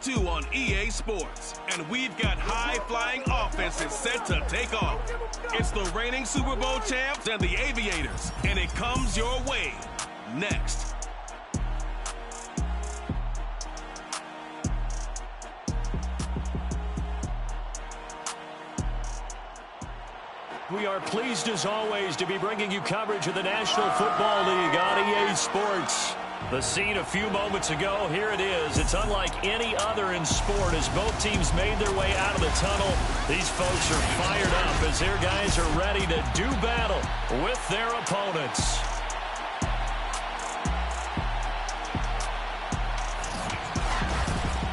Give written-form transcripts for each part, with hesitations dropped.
2 on EA Sports, and we've got high-flying offenses set to take off. It's the reigning Super Bowl champs and the Aviators, and it comes your way next. We are pleased as always to be bringing you coverage of the National Football League on EA Sports. The scene a few moments ago, here it is. It's unlike any other in sport as both teams made their way out of the tunnel. These folks are fired up as their guys are ready to do battle with their opponents.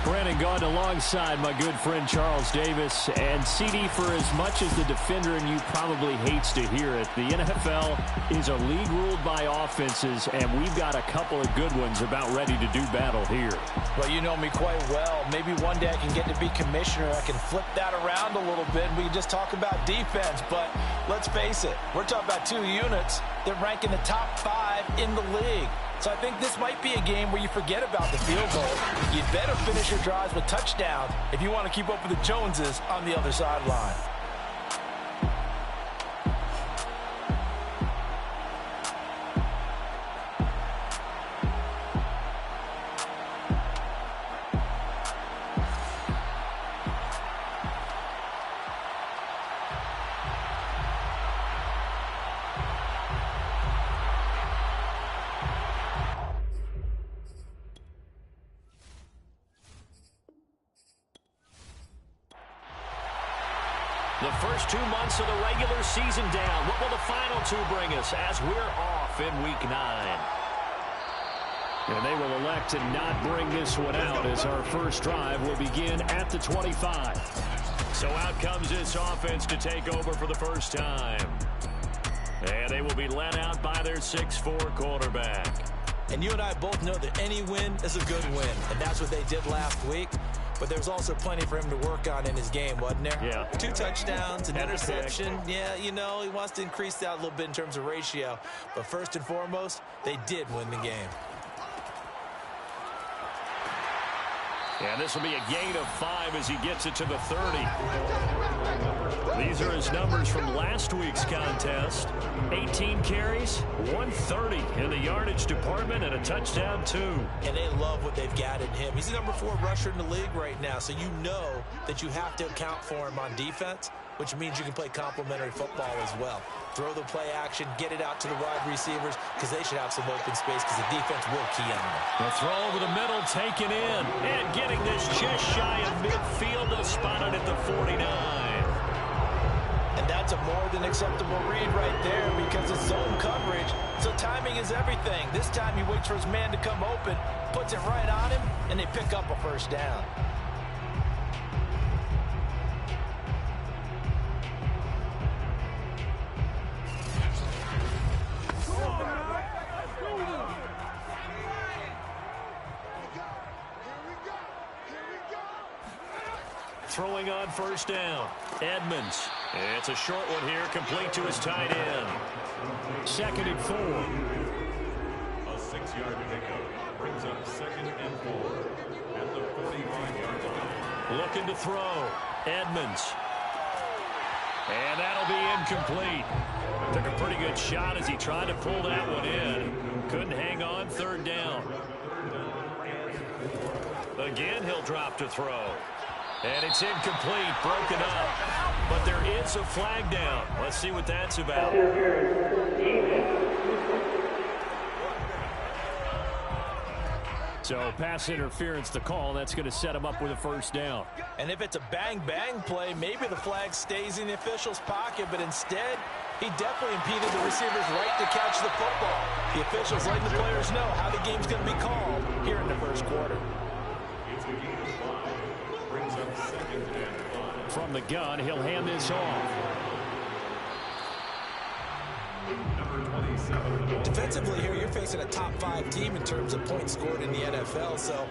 Brandon Gaudin alongside my good friend Charles Davis. And CD, for as much as the defender in you probably hates to hear it, the NFL is a league ruled by offenses, and we've got a couple of good ones about ready to do battle here. Well, you know me quite well. Maybe one day I can get to be commissioner. I can flip that around a little bit, and we can just talk about defense. But let's face it, we're talking about two units that rank in the top 5 in the league. So I think this might be a game where you forget about the field goal. You'd better finish your drives with touchdowns if you want to keep up with the Joneses on the other sideline. The first 2 months of the regular season down. What will the final 2 bring us as we're off in Week 9? And they will elect to not bring this one out as our first drive will begin at the 25. So out comes this offense to take over for the first time. And they will be led out by their 6'4" quarterback. And you and I both know that any win is a good win, and that's what they did last week. But there's also plenty for him to work on in his game, wasn't there? Yeah. 2 touchdowns, an interception. Yeah, you know, he wants to increase that a little bit in terms of ratio. But first and foremost, they did win the game. And this will be a gain of 5 as he gets it to the 30. These are his numbers from last week's contest. 18 carries, 130 in the yardage department, and a touchdown, 2. And they love what they've got in him. He's the number 4 rusher in the league right now, so you know that you have to account for him on defense, which means you can play complementary football as well. Throw the play action, get it out to the wide receivers, because they should have some open space, because the defense will key on them. The throw over the middle, taken in, and getting this just shy of midfield. They'll spot it at the 49. And that's a more than acceptable read right there, because it's zone coverage, so timing is everything. This time he waits for his man to come open, puts it right on him, and they pick up a first down. Throwing on first down, Edmonds. It's a short one here, complete to his tight end. 2nd and 4. A 6-yard pickup brings up 2nd and 4 at the 45-yard line. Looking to throw, Edmonds. And that'll be incomplete. Took a pretty good shot as he tried to pull that one in. Couldn't hang on, 3rd down. Again, he'll drop to throw. And it's incomplete, broken up. But there is a flag down. Let's see what that's about. So pass interference the call. That's going to set him up with a first down. And if it's a bang-bang play, maybe the flag stays in the official's pocket, but instead, he definitely impeded the receiver's right to catch the football. The officials letting the players know how the game's going to be called here in the first quarter. It's a gain of 5. Brings up 2nd and 5. From the gun, he'll hand this off. Number 27. Defensively here, you're facing a top 5 team in terms of points scored in the NFL, so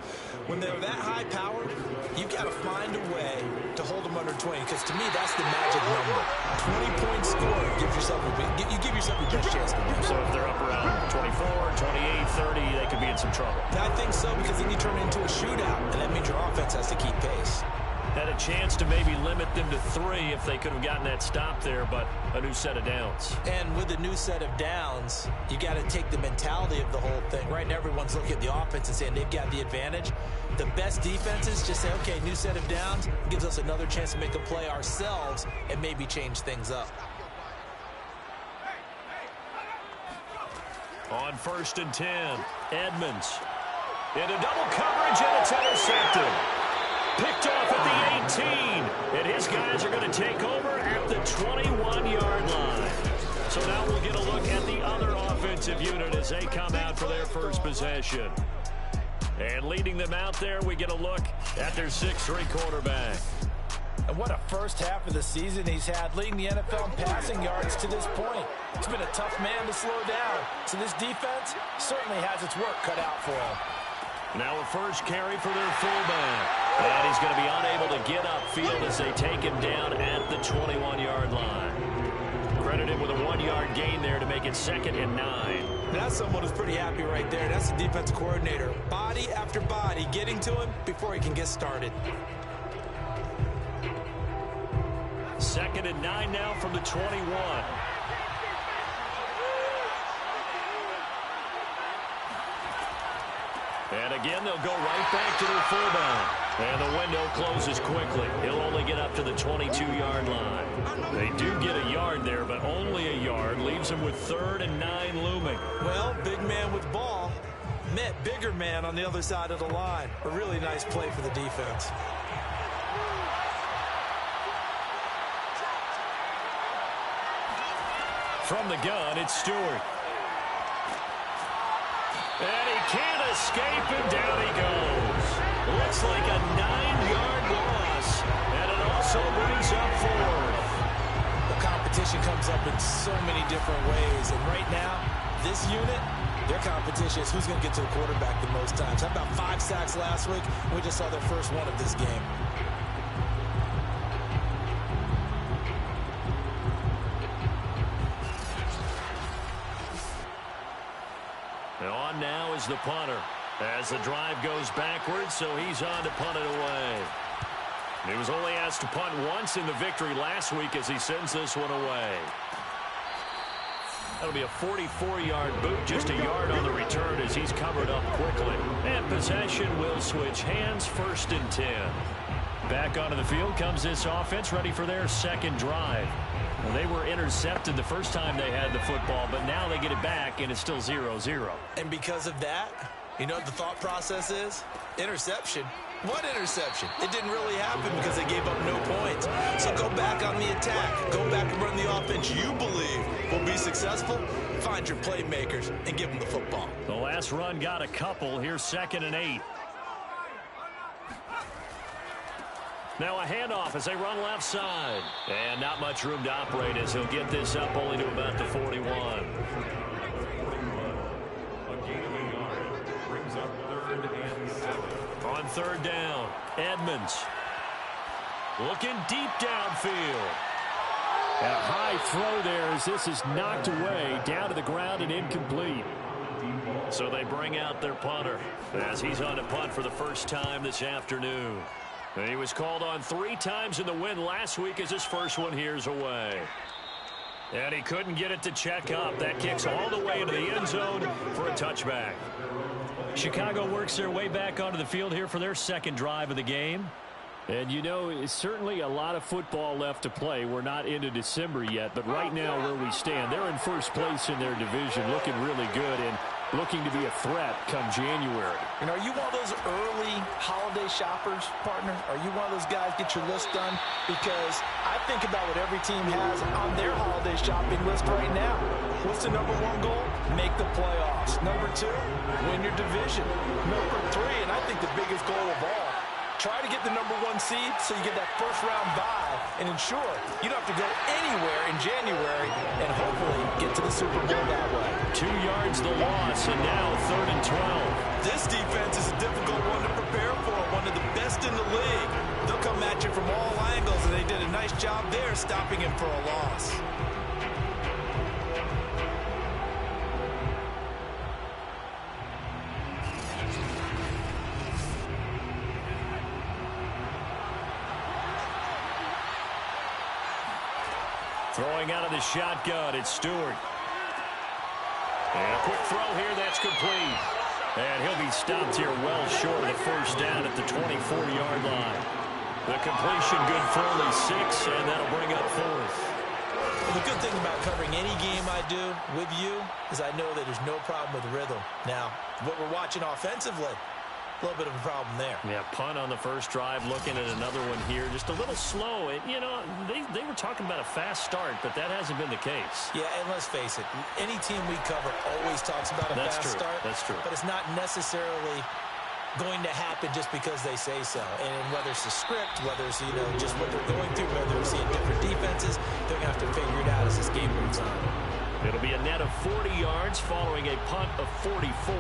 when they're that high-powered, you've got to find a way to hold them under 20, because to me, that's the magic number. 20-point score gives yourself you give yourself your best chance to win. So if they're up around 24, 28, 30, they could be in some trouble. I think so, because then you turn it into a shootout, and that means your offense has to keep pace. Had a chance to maybe limit them to 3 if they could have gotten that stop there, but a new set of downs. And with a new set of downs, you got to take the mentality of the whole thing. Right now, everyone's looking at the offense and saying they've got the advantage. The best defenses just say, okay, new set of downs gives us another chance to make a play ourselves and maybe change things up. On 1st and 10, Edmonds. Into double coverage, and it's intercepted. Picked off at the 18, and his guys are going to take over at the 21-yard line. So now we'll get a look at the other offensive unit as they come out for their first possession. And leading them out there, we get a look at their 6'3" quarterback. And what a first half of the season he's had, leading the NFL in passing yards to this point. It's been a tough man to slow down. So this defense certainly has its work cut out for him. Now a first carry for their fullback. And he's going to be unable to get upfield as they take him down at the 21-yard line. Credited with a 1-yard gain there to make it 2nd and 9. That's someone who's pretty happy right there. That's the defense coordinator. Body after body getting to him before he can get started. 2nd and 9 now from the 21. And again, they'll go right back to their fullback. And the window closes quickly. He'll only get up to the 22-yard line. They do get a yard there, but only a yard. Leaves them with 3rd and 9 looming. Well, big man with ball met bigger man on the other side of the line. A really nice play for the defense. From the gun, it's Stewart. And he can't escape, and down he goes. Looks like a 9-yard loss, and it also brings up 4th. The competition comes up in so many different ways, and right now, this unit, their competition is who's going to get to the quarterback the most times. How about 5 sacks last week? We just saw their first one of this game. On now is the punter as the drive goes backwards, so he's on to punt it away. He was only asked to punt once in the victory last week as he sends this one away. That'll be a 44-yard boot, just a yard on the return as he's covered up quickly. And possession will switch hands, 1st and 10. Back onto the field comes this offense, ready for their second drive. Well, they were intercepted the first time they had the football, but now they get it back, and it's still 0-0. And because of that, you know what the thought process is? Interception. What interception? It didn't really happen because they gave up no points. So go back on the attack. Go back and run the offense you believe will be successful. Find your playmakers and give them the football. The last run got a couple. Here's 2nd and 8. Now a handoff as they run left side. And not much room to operate as he'll get this up only to about the 41. A gain of a yard brings up 3rd and 7. On 3rd down, Edmonds. Looking deep downfield. A high throw there as this is knocked away, down to the ground and incomplete. So they bring out their punter as he's on to punt for the first time this afternoon. And he was called on 3 times in the win last week as his first one here's away. And he couldn't get it to check up. That kicks all the way into the end zone for a touchback. Chicago works their way back onto the field here for their second drive of the game. And, you know, it's certainly a lot of football left to play. We're not into December yet, but right now where we stand, they're in first place in their division, looking really good and looking to be a threat come January. And are you one of those early holiday shoppers, partner? Are you one of those guys get your list done? Because I think about what every team has on their holiday shopping list right now. What's the number 1 goal? Make the playoffs. Number 2, win your division. Number 3, and I think the biggest goal of all, try to get the number 1 seed so you get that first-round bye and ensure you don't have to go anywhere in January and hopefully get to the Super Bowl that way. 2 yards the loss, and now 3rd and 12. This defense is a difficult one to prepare for, one of the best in the league. from all angles, and they did a nice job there stopping him for a loss. Throwing out of the shotgun, it's Stewart. And a quick throw here, that's complete. And he'll be stopped here well short of the first down at the 24-yard line. The completion good for only 6, and that'll bring up 4th. Well, the good thing about covering any game I do with you is I know that there's no problem with rhythm. Now, what we're watching offensively, a little bit of a problem there. Yeah, punt on the first drive, looking at another one here. Just a little slow. You know, they were talking about a fast start, but that hasn't been the case. Yeah, and let's face it, any team we cover always talks about a fast start. That's true. But it's not necessarily going to happen just because they say so. And whether it's the script, whether it's, you know, just what they're going through, whether they're seeing different defenses, they're going to have to figure it out as this game moves on. It'll be a net of 40 yards following a punt of 44.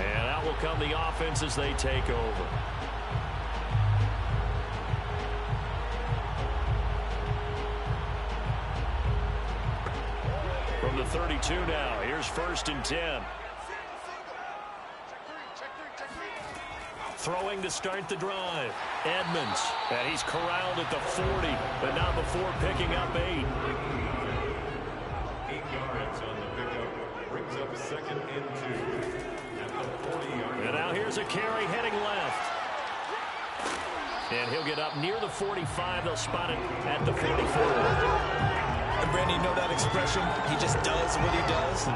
And out will come the offense as they take over. From the 32 now, here's 1st and 10. Throwing to start the drive. Edmonds, and he's corralled at the 40, but not before picking up 8. 8 yards on the pickup. Brings up 2nd and 2. And now here's a carry heading left. And he'll get up near the 45. They'll spot it at the 44. And Brandon, you know that expression, he just does what he does?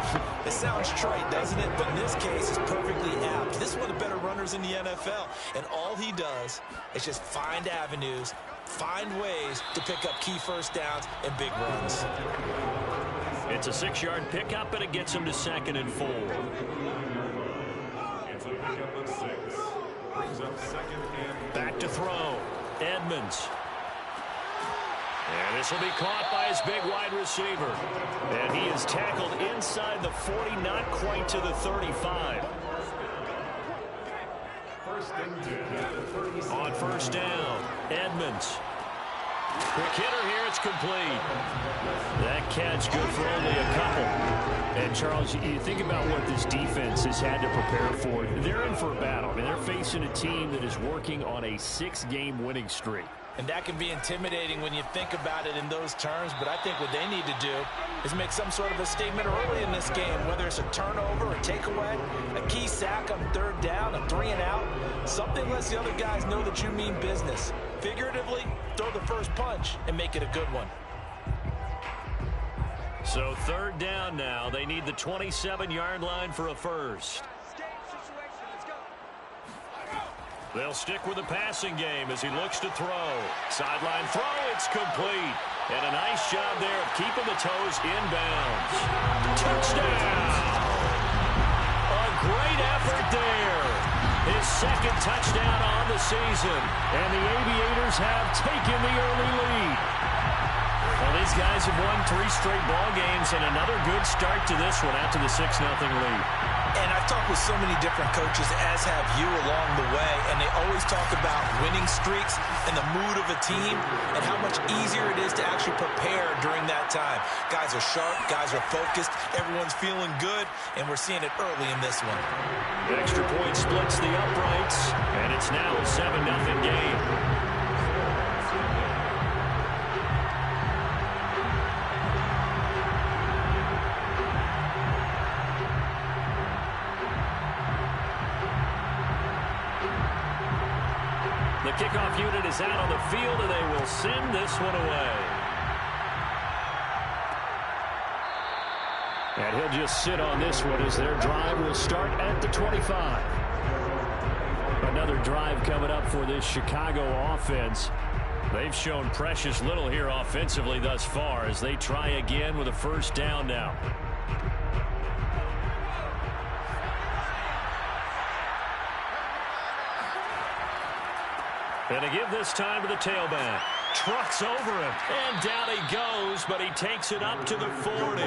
It sounds trite, doesn't it? But in this case, it's perfectly apt. This is one of the better runners in the NFL. And all he does is just find avenues, find ways to pick up key first downs and big runs. It's a 6-yard pickup, and it gets him to 2nd and 4. It's a pickup of 6. Brings up 2nd and 4. Back to throw. Edmonds. And this will be caught by his big wide receiver. And he is tackled inside the 40, not quite to the 35. 1st and 10. On 1st down, Edmonds. Quick hitter here, it's complete. That catch good for only a couple. And Charles, you think about what this defense has had to prepare for. They're in for a battle. I mean, they're facing a team that is working on a 6-game winning streak. And that can be intimidating when you think about it in those terms, but I think what they need to do is make some sort of a statement early in this game, whether it's a turnover, a takeaway, a key sack on 3rd down, a 3 and out. Something lets the other guys know that you mean business. Figuratively, throw the first punch and make it a good one. So 3rd down now. They need the 27-yard line for a first. They'll stick with the passing game as he looks to throw. Sideline throw, it's complete. And a nice job there of keeping the toes inbounds. Touchdown! A great effort there. His 2nd touchdown on the season. And the Aviators have taken the early lead. Well, these guys have won 3 straight ball games and another good start to this one after the 6-0 lead. And I've talked with so many different coaches, as have you along the way, and they always talk about winning streaks and the mood of a team and how much easier it is to actually prepare during that time. Guys are sharp, guys are focused, everyone's feeling good, and we're seeing it early in this one. The extra point splits the uprights, and it's now a 7-0 game. The kickoff unit is out on the field, and they will send this one away. And he'll just sit on this one as their drive will start at the 25. Another drive coming up for this Chicago offense. They've shown precious little here offensively thus far as they try again with a 1st down now. And to give this time to the tailback. Trucks over him. And down he goes, but he takes it up to the 40.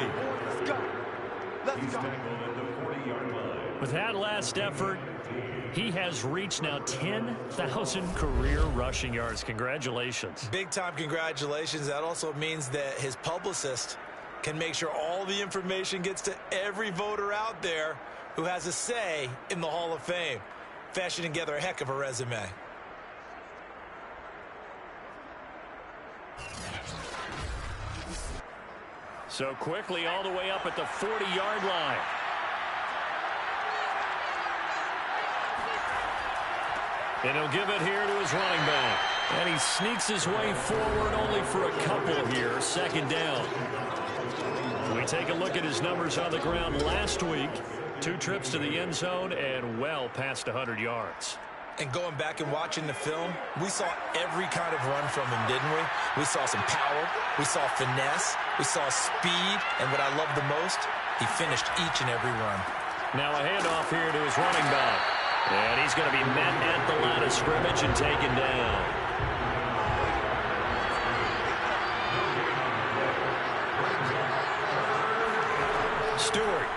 He's tackled at the 40-yard line. With that last effort, he has reached now 10,000 career rushing yards. Congratulations. Big-time congratulations. That also means that his publicist can make sure all the information gets to every voter out there who has a say in the Hall of Fame. Fashioning together a heck of a resume. So quickly all the way up at the 40-yard line. And he'll give it here to his running back. And he sneaks his way forward only for a couple here. Second down. We take a look at his numbers on the ground last week. 2 trips to the end zone and well past 100 yards. And going back and watching the film, we saw every kind of run from him, didn't we? We saw some power. We saw finesse. We saw speed. And what I love the most, he finished each and every run. Now a handoff here to his running back. And he's going to be met at the line of scrimmage and taken down. Stewart.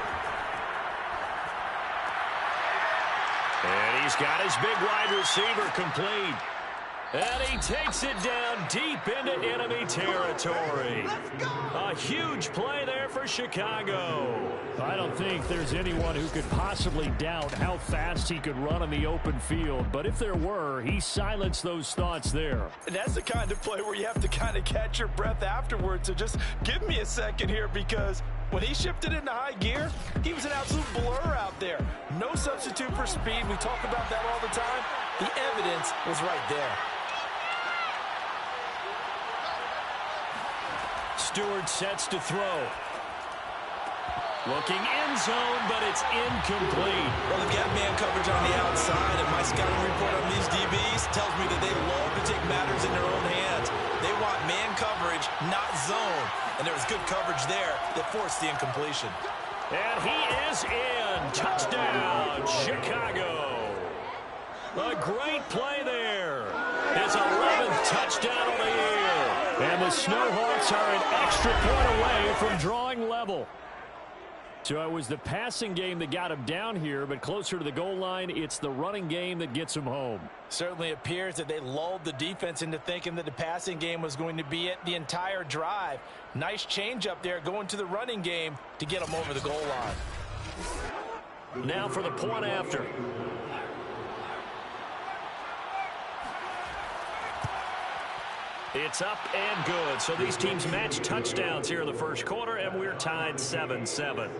And he's got his big wide receiver complete. And he takes it down deep into enemy territory. A huge play there for Chicago. I don't think there's anyone who could possibly doubt how fast he could run on the open field. But if there were, he silenced those thoughts there. And that's the kind of play where you have to kind of catch your breath afterwards. So just give me a second here, because when he shifted into high gear, he was an absolute blur out there. No substitute for speed. We talk about that all the time. The evidence was right there. Stewart sets to throw. Looking end zone, but it's incomplete. Well, they've got man coverage on the outside, and my scouting report on these DBs tells me that they love to take matters in their own hands. They want man coverage, not zone. And there was good coverage there that forced the incompletion. And he is in. Touchdown, Chicago. A great play there. His 11th touchdown of the year. And the Snowhawks are an extra point away from drawing level. So it was the passing game that got him down here, but closer to the goal line, it's the running game that gets him home. Certainly appears that they lulled the defense into thinking that the passing game was going to be it the entire drive. Nice change up there going to the running game to get them over the goal line. Now for the point after. It's up and good. So these teams match touchdowns here in the first quarter, and we're tied 7-7.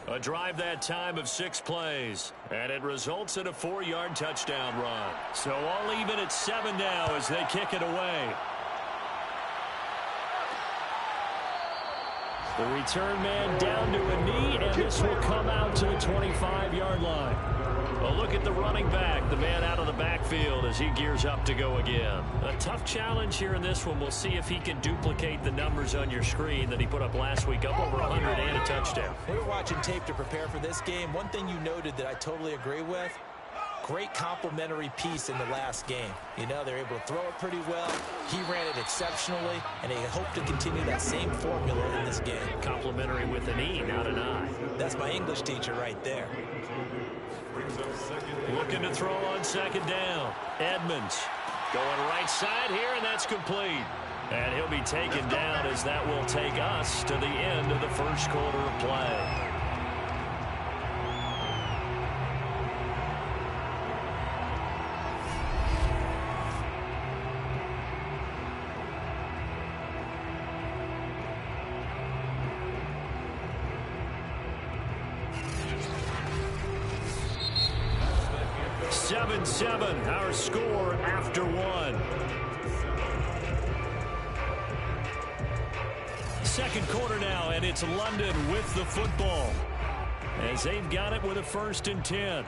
A drive that time of 6 plays, and it results in a 4-yard touchdown run. So all even at 7 now as they kick it away. The return man down to a knee, and this will come out to the 25-yard line. A look at the running back, the man out of the backfield as he gears up to go again. A tough challenge here in this one. We'll see if he can duplicate the numbers on your screen that he put up last week, up over 100 and a touchdown. We were watching tape to prepare for this game. One thing you noted that I totally agree with, great complimentary piece in the last game. You know, they're able to throw it pretty well. He ran it exceptionally, and they hope to continue that same formula in this game. Complimentary with an E, not an I. That's my English teacher right there. Looking to throw on second down. Edmonds going right side here, and that's complete. And he'll be taken down as that will take us to the end of the first quarter of play. Our score after 1. Second quarter now, and it's London with the football as they've got it with a 1st and 10.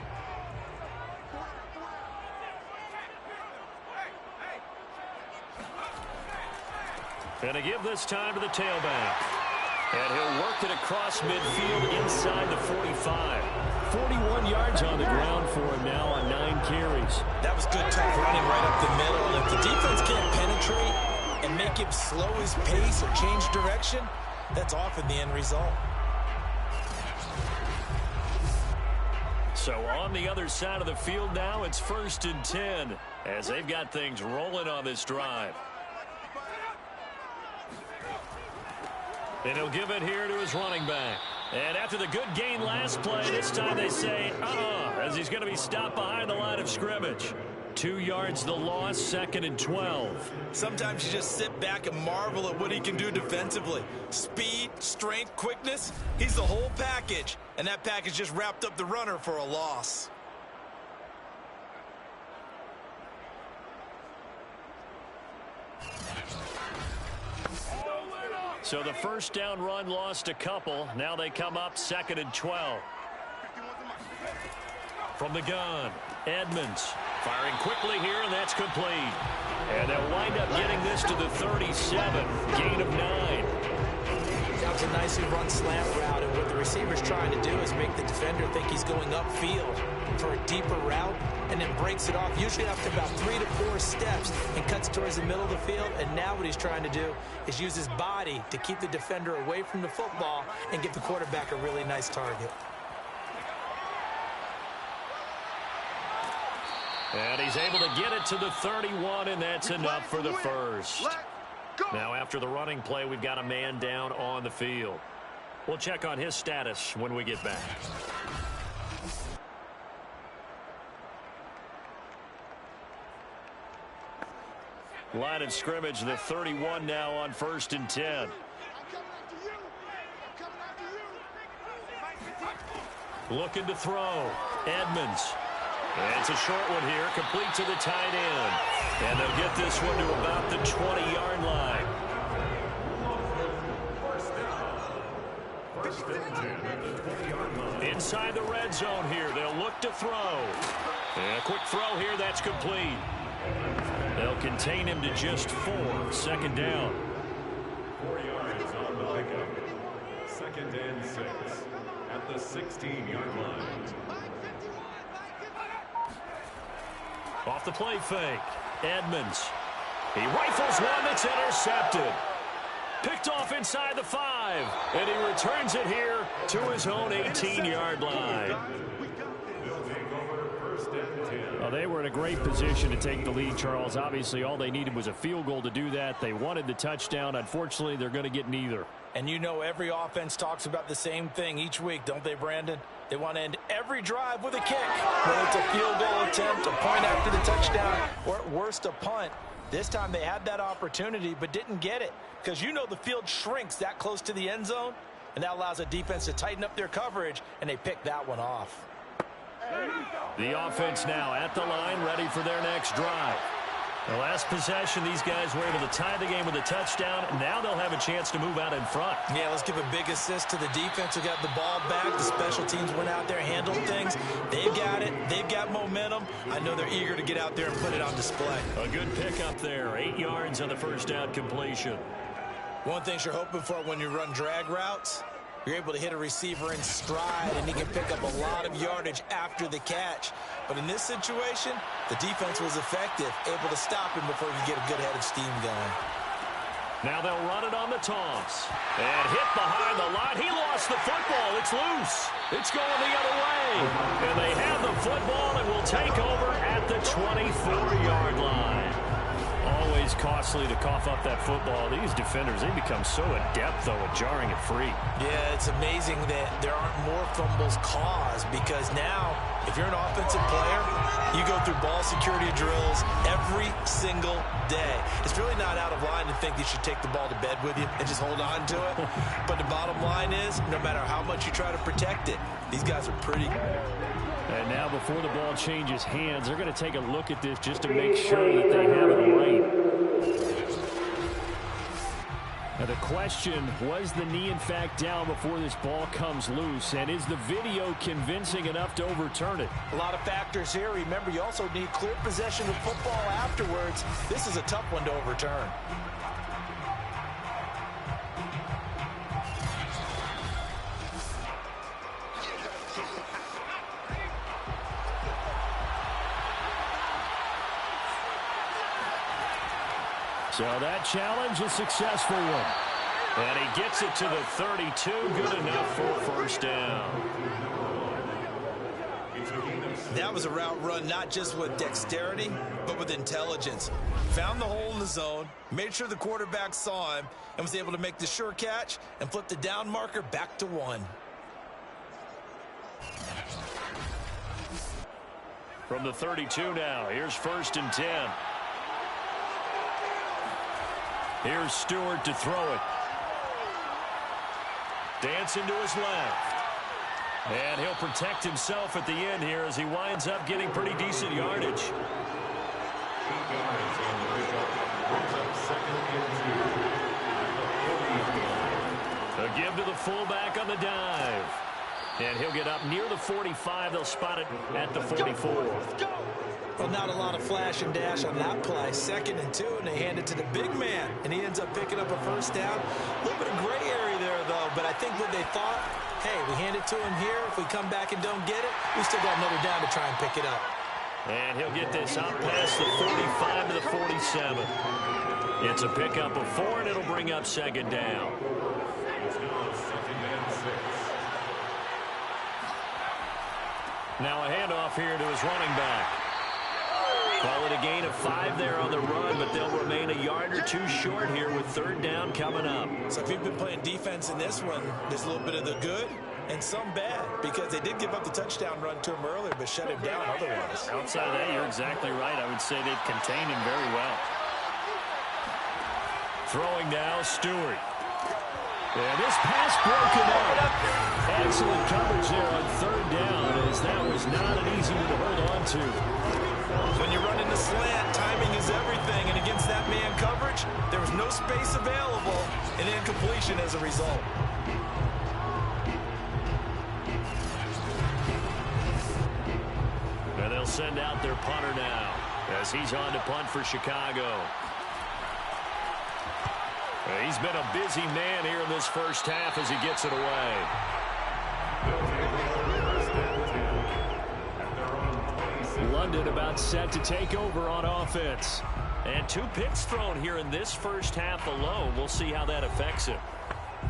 And to give this time to the tailback. And he'll work it across midfield inside the 45. 41 yards on the ground for him now on 9 carries. That was good tough running right up the middle. And if the defense can't penetrate and make him slow his pace or change direction, that's often the end result. So on the other side of the field now, it's 1st and 10 as they've got things rolling on this drive. And he'll give it here to his running back. And after the good gain last play, this time they say, as he's going to be stopped behind the line of scrimmage. 2 yards the loss, 2nd and 12. Sometimes you just sit back and marvel at what he can do defensively. Speed, strength, quickness, he's the whole package. And that package just wrapped up the runner for a loss. So the first down run lost a couple. Now they come up 2nd and 12. From the gun, Edmonds firing quickly here, and that's complete. And they'll wind up getting this to the 37, gain of 9. That was a nicely run slant route, and what the receiver's trying to do is make the defender think he's going upfield for a deeper route, and then breaks it off, usually after about 3 to 4 steps, and cuts towards the middle of the field. And now what he's trying to do is use his body to keep the defender away from the football and give the quarterback a really nice target. And he's able to get it to the 31, and that's enough for the first. Now after the running play, we've got a man down on the field. We'll check on his status when we get back. Line of scrimmage, the 31 now on 1st and 10. Looking to throw. Edmonds. And it's a short one here, complete to the tight end. And they'll get this one to about the 20-yard line. Inside the red zone here, they'll look to throw. And a quick throw here, that's complete. They'll contain him to just 4, 2nd down. 4 yards on the pickup. 2nd and 6 at the 16-yard line. Off the play fake, Edmonds. He rifles one that's intercepted. Picked off inside the 5, and he returns it here to his own 18-yard line. Well, they were in a great position to take the lead, Charles. Obviously, all they needed was a field goal to do that. They wanted the touchdown. Unfortunately, they're going to get neither. And you know every offense talks about the same thing each week, don't they, Brandon? They want to end every drive with a kick. Whether it's a field goal attempt, a point after the touchdown, or at worst, a punt. This time they had that opportunity but didn't get it because you know the field shrinks that close to the end zone, and that allows a defense to tighten up their coverage, and they pick that one off. The offense now at the line, ready for their next drive. The last possession, these guys were able to tie the game with a touchdown. Now they'll have a chance to move out in front. Yeah, let's give a big assist to the defense who got the ball back. The special teams went out there, handled things. They've got it. They've got momentum. I know they're eager to get out there and put it on display. A good pickup there. 8 yards on the first down completion. One thing you're hoping for when you run drag routes, you're able to hit a receiver in stride, and he can pick up a lot of yardage after the catch. But in this situation, the defense was effective, able to stop him before he could get a good head of steam going. Now they'll run it on the toss. And hit behind the line. He lost the football. It's loose. It's going the other way. And they have the football and will take over at the 24-yard line. Always costly to cough up that football. These defenders, they become so adept, though, at jarring it free. Yeah, it's amazing that there aren't more fumbles caused because now, if you're an offensive player, you go through ball security drills every single day. It's really not out of line to think you should take the ball to bed with you and just hold on to it. But the bottom line is, no matter how much you try to protect it, these guys are pretty good. And now before the ball changes hands, they're going to take a look at this just to make sure that they have it right. Now the question, was the knee in fact down before this ball comes loose? And is the video convincing enough to overturn it? A lot of factors here. Remember, you also need clear possession of football afterwards. This is a tough one to overturn. So that challenge, a successful one. And he gets it to the 32, good enough for a first down. He took That was a route run not just with dexterity, but with intelligence. Found the hole in the zone, made sure the quarterback saw him, and was able to make the sure catch and flip the down marker back to 1. From the 32 now, here's 1st and 10. Here's Stewart to throw it. Dancing to his left. And he'll protect himself at the end here as he winds up getting pretty decent yardage. A give to the fullback on the dive. And he'll get up near the 45. They'll spot it at the 44. Well, not a lot of flash and dash on that play. 2nd and 2, and they hand it to the big man. And he ends up picking up a 1st down. A little bit of gray area there, though. But I think what they thought, hey, we hand it to him here. If we come back and don't get it, we still got another down to try and pick it up. And he'll get this out past the 45 to the 47. It's a pickup of 4, and it'll bring up 2nd down. Now a handoff here to his running back. Call it a gain of 5 there on the run, but they'll remain a yard or 2 short here with 3rd down coming up. So if you've been playing defense in this one, there's a little bit of the good and some bad, because they did give up the touchdown run to him earlier, but shut him down otherwise. Outside of that, you're exactly right. I would say they've contained him very well. Throwing now, Stewart. And this pass broken up. Excellent coverage there on 3rd down, as that was not an easy one to hold on to. When you run into slant, timing is everything, and against that man coverage, there was no space available, and incompletion as a result. And they'll send out their punter now, as he's on to punt for Chicago. He's been a busy man here in this 1st half as he gets it away. London about set to take over on offense. And 2 picks thrown here in this 1st half alone. We'll see how that affects him.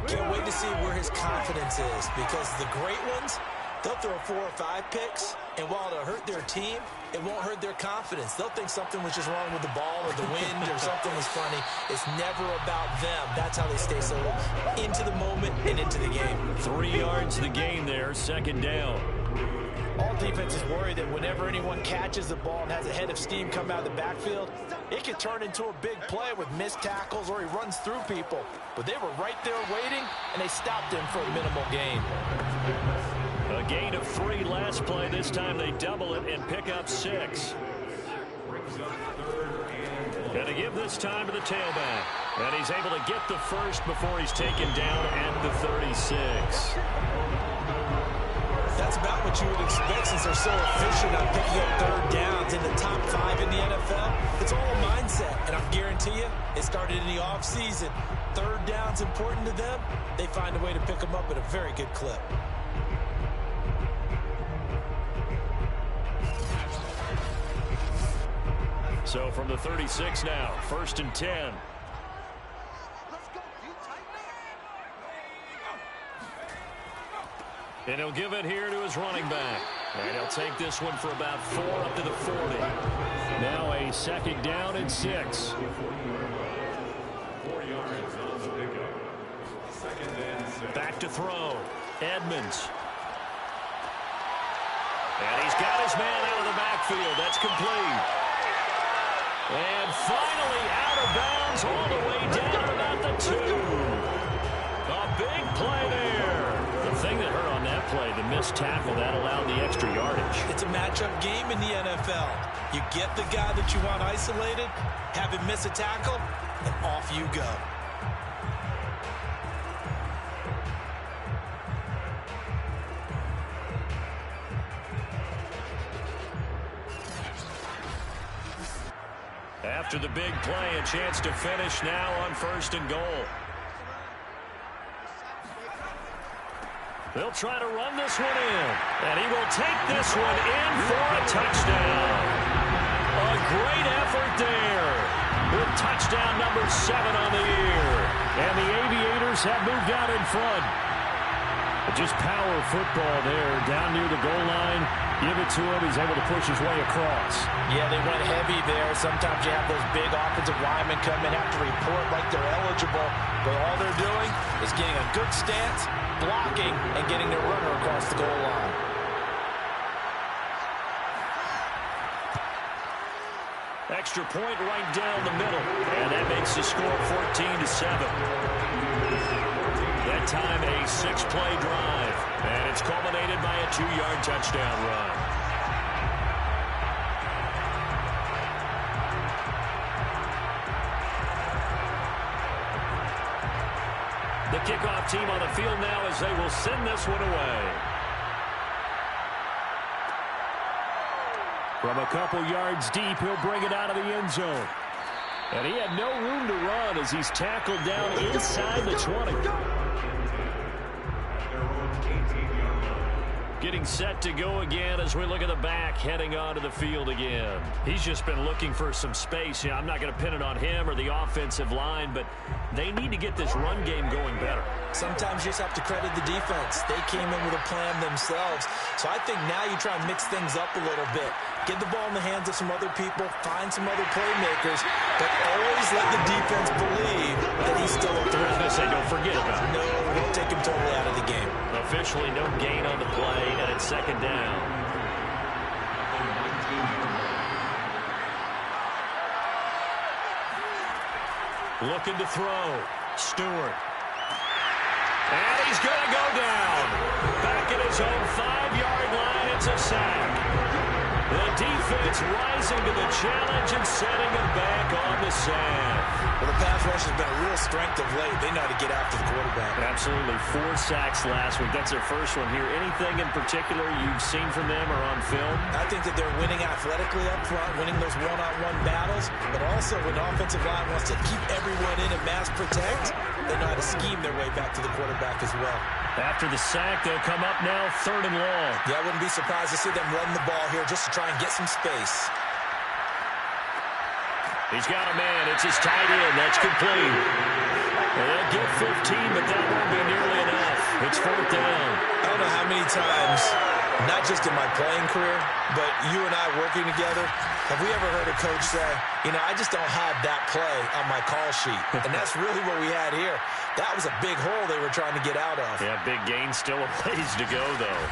Can't wait to see where his confidence is, because the great ones, they'll throw 4 or 5 picks, and while it'll hurt their team, it won't hurt their confidence. They'll think something was just wrong with the ball or the wind or something was funny. It's never about them. That's how they stay so into the moment and into the game. 3 yards to the gain there, 2nd down. All defenses worry that whenever anyone catches the ball and has a head of steam come out of the backfield, it can turn into a big play with missed tackles or he runs through people. But they were right there waiting, and they stopped him for a minimal gain. A gain of 3 last play. This time they double it and pick up 6. Going to give this time to the tailback. And he's able to get the 1st before he's taken down at the 36. That's about what you would expect since they're so efficient on picking up 3rd downs in the top 5 in the NFL. It's all a mindset, and I guarantee you it started in the offseason. 3rd down's important to them. They find a way to pick them up at a very good clip. So from the 36 now, 1st and 10. And he'll give it here to his running back. And he'll take this one for about 4 up to the 40. Now a 2nd down and 6. 4 yards on the pickup. 2nd and 6. Back to throw. Edmonds. And he's got his man out of the backfield. That's complete. And finally out of bounds all the way down about the 2. A big play there. The thing that hurt on that play, the missed tackle, that allowed the extra yardage. It's a matchup game in the NFL. You get the guy that you want isolated, have him miss a tackle, and off you go. After the big play, a chance to finish now on 1st and goal. They'll try to run this one in. And he will take this one in for a touchdown. A great effort there. With touchdown number 7 on the year. And the Aviators have moved out in front. Just power football there. Down near the goal line. Give it to him. He's able to push his way across. Yeah, they went heavy there. Sometimes you have those big offensive linemen come in, have to report like they're eligible. But all they're doing is getting a good stance, blocking, and getting their runner across the goal line. Extra point right down the middle. And that makes the score 14-7. That time a 6-play drive. And it's culminated by a 2-yard touchdown run. The kickoff team on the field now as they will send this one away. From a couple yards deep, he'll bring it out of the end zone. And he had no room to run as he's tackled down inside the 20. Getting set to go again as we look at the back heading onto the field again. He's just been looking for some space. You know, I'm not going to pin it on him or the offensive line, but they need to get this run game going better. Sometimes you just have to credit the defense. They came in with a plan themselves. So I think now you try and mix things up a little bit. Get the ball in the hands of some other people, find some other playmakers, but always let the defense believe that he's still a threat. I was going to say, don't forget about it. No, don't take him totally out of the game. Officially no gain on the play, and it's second down. Looking to throw. Stewart. And he's going to go down. Back at his own 5-yard line, it's a sack. The defense rising to the challenge and setting him back on the sack. Well, the pass rush has been a real strength of late. They know how to get after the quarterback. Absolutely. 4 sacks last week. That's their first one here. Anything in particular you've seen from them or on film? I think that they're winning athletically up front, winning those one-on-one battles, but also when the offensive line wants to keep everyone in and mass protect, they know how to scheme their way back to the quarterback as well. After the sack, they'll come up now 3rd and long. Yeah, I wouldn't be surprised to see them run the ball here just to try and get some space. He's got a man. It's his tight end. That's complete. And they'll get 15, but that won't be nearly enough. It's 4th down. I don't know how many times, not just in my playing career, but you and I working together, have we ever heard a coach say, you know, I just don't have that play on my call sheet. And that's really what we had here. That was a big hole they were trying to get out of. Yeah, big gain. Still a ways to go, though.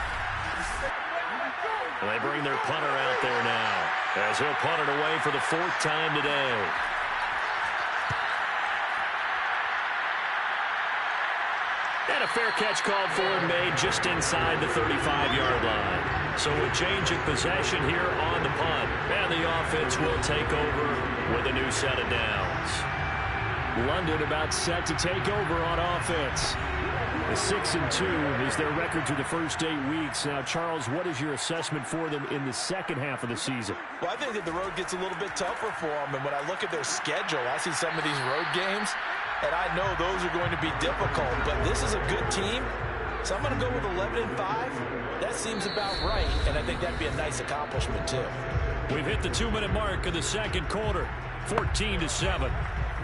And they bring their punter out there now as he'll punt it away for the 4th time today. And a fair catch called for and made just inside the 35-yard line. So a change of possession here on the punt. And the offense will take over with a new set of downs. London about set to take over on offense. The 6-2 is their record through the first 8 weeks. Now, Charles, what is your assessment for them in the second half of the season? Well, I think that the road gets a little bit tougher for them. And when I look at their schedule, I see some of these road games, and I know those are going to be difficult. But this is a good team, so I'm going to go with 11-5. That seems about right, and I think that'd be a nice accomplishment, too. We've hit the 2-minute mark of the second quarter, 14-7.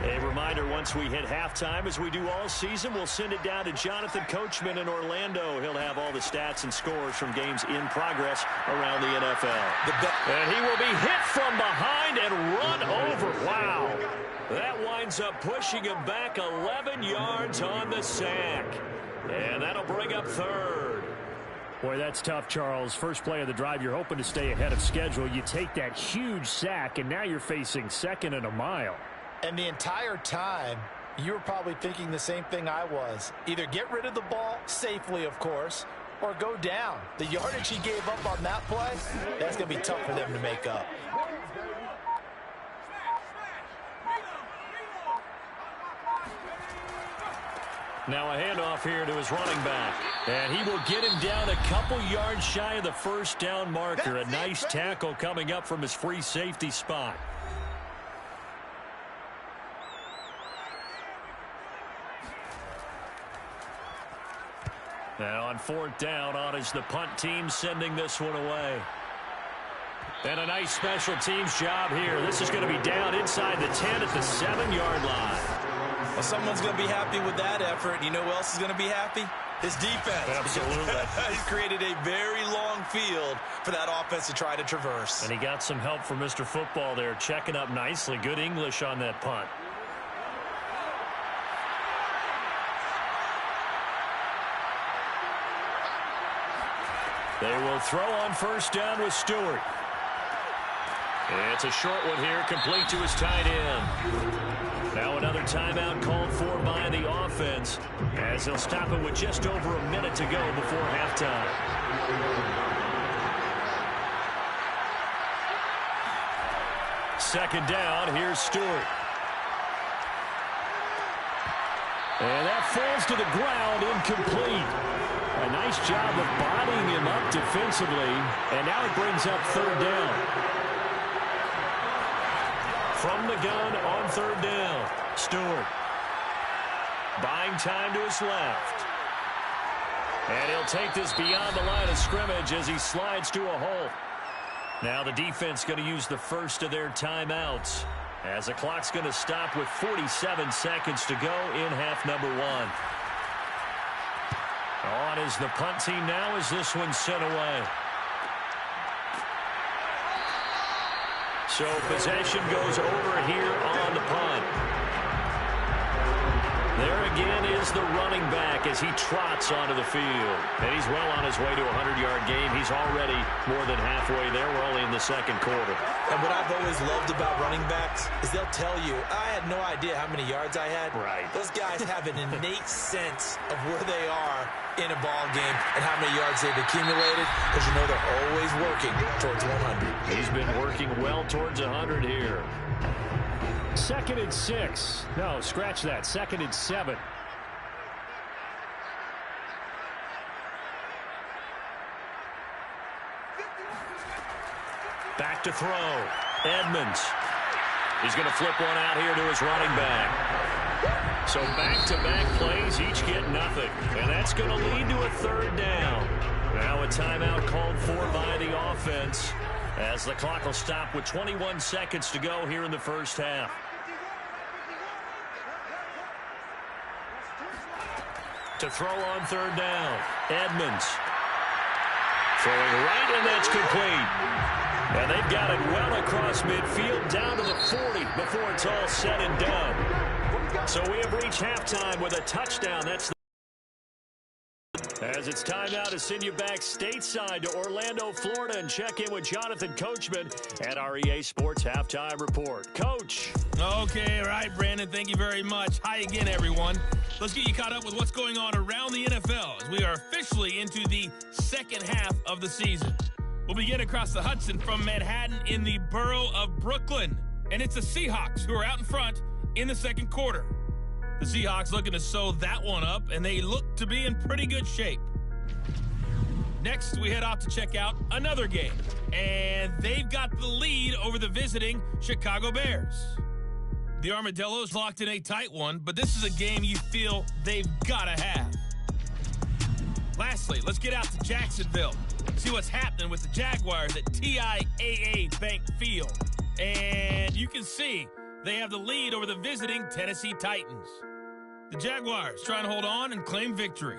A reminder, once we hit halftime, as we do all season, we'll send it down to Jonathan Coachman in Orlando. He'll have all the stats and scores from games in progress around the NFL. And he will be hit from behind and run over. Wow. That winds up pushing him back 11 yards on the sack. And that'll bring up 3rd. Boy, that's tough, Charles. First play of the drive, you're hoping to stay ahead of schedule. You take that huge sack, and now you're facing 2nd and a mile. And the entire time, you were probably thinking the same thing I was. Either get rid of the ball, safely, of course, or go down. The yardage he gave up on that play, that's going to be tough for them to make up. Now a handoff here to his running back. And he will get him down a couple yards shy of the first down marker. A nice tackle coming up from his free safety spot. Now on 4th down, on is the punt team sending this one away. And a nice special teams job here. This is going to be down inside the 10 at the 7-yard line. Well, someone's going to be happy with that effort. You know who else is going to be happy? His defense. Absolutely. He's created a very long field for that offense to try to traverse. And he got some help from Mr. Football there, checking up nicely. Good English on that punt. They will throw on first down with Stewart. It's a short one here, complete to his tight end. Now another timeout called for by the offense, as they'll stop it with just over a minute to go before halftime. Second down, here's Stewart. And that falls to the ground, incomplete. A nice job of bodying him up defensively, and now it brings up third down. From the gun on third down, Stewart. Buying time to his left. And he'll take this beyond the line of scrimmage as he slides to a hole. Now the defense going to use the first of their timeouts, as the clock's going to stop with 47 seconds to go in half number one. On is the punt team now as this one's sent away. So possession goes over here on the punt. There again is the running back as he trots onto the field. And he's well on his way to a 100-yard game. He's already more than halfway there. We're only in the second quarter. And what I've always loved about running backs is they'll tell you, I had no idea how many yards I had. Right. Those guys have an innate sense of where they are in a ball game and how many yards they've accumulated, because you know they're always working towards 100. He's been working well towards 100 here. 2nd and 6. No, scratch that. 2nd and 7. Back to throw. Edmonds. He's going to flip one out here to his running back. So back-to-back plays, each get nothing. And that's going to lead to a third down. Now a timeout called for by the offense, as the clock will stop with 21 seconds to go here in the first half. To throw on third down, Edmonds. Throwing right, and that's complete. And they've got it well across midfield, down to the 40 before it's all said and done. So we have reached halftime with a touchdown. That's as it's time now to send you back stateside to Orlando, Florida, and check in with Jonathan Coachman at our EA Sports Halftime Report. Coach. Okay, right, Brandon. Thank you very much. Hi again, everyone. Let's get you caught up with what's going on around the NFL as we are officially into the second half of the season. We'll begin across the Hudson from Manhattan in the borough of Brooklyn. And it's the Seahawks who are out in front in the second quarter. The Seahawks looking to sew that one up, and they look to be in pretty good shape. Next, we head off to check out another game. And they've got the lead over the visiting Chicago Bears. The Armadillos locked in a tight one, but this is a game you feel they've got to have. Lastly, let's get out to Jacksonville. See what's happening with the Jaguars at TIAA Bank Field. And you can see they have the lead over the visiting Tennessee Titans. The Jaguars trying to hold on and claim victory.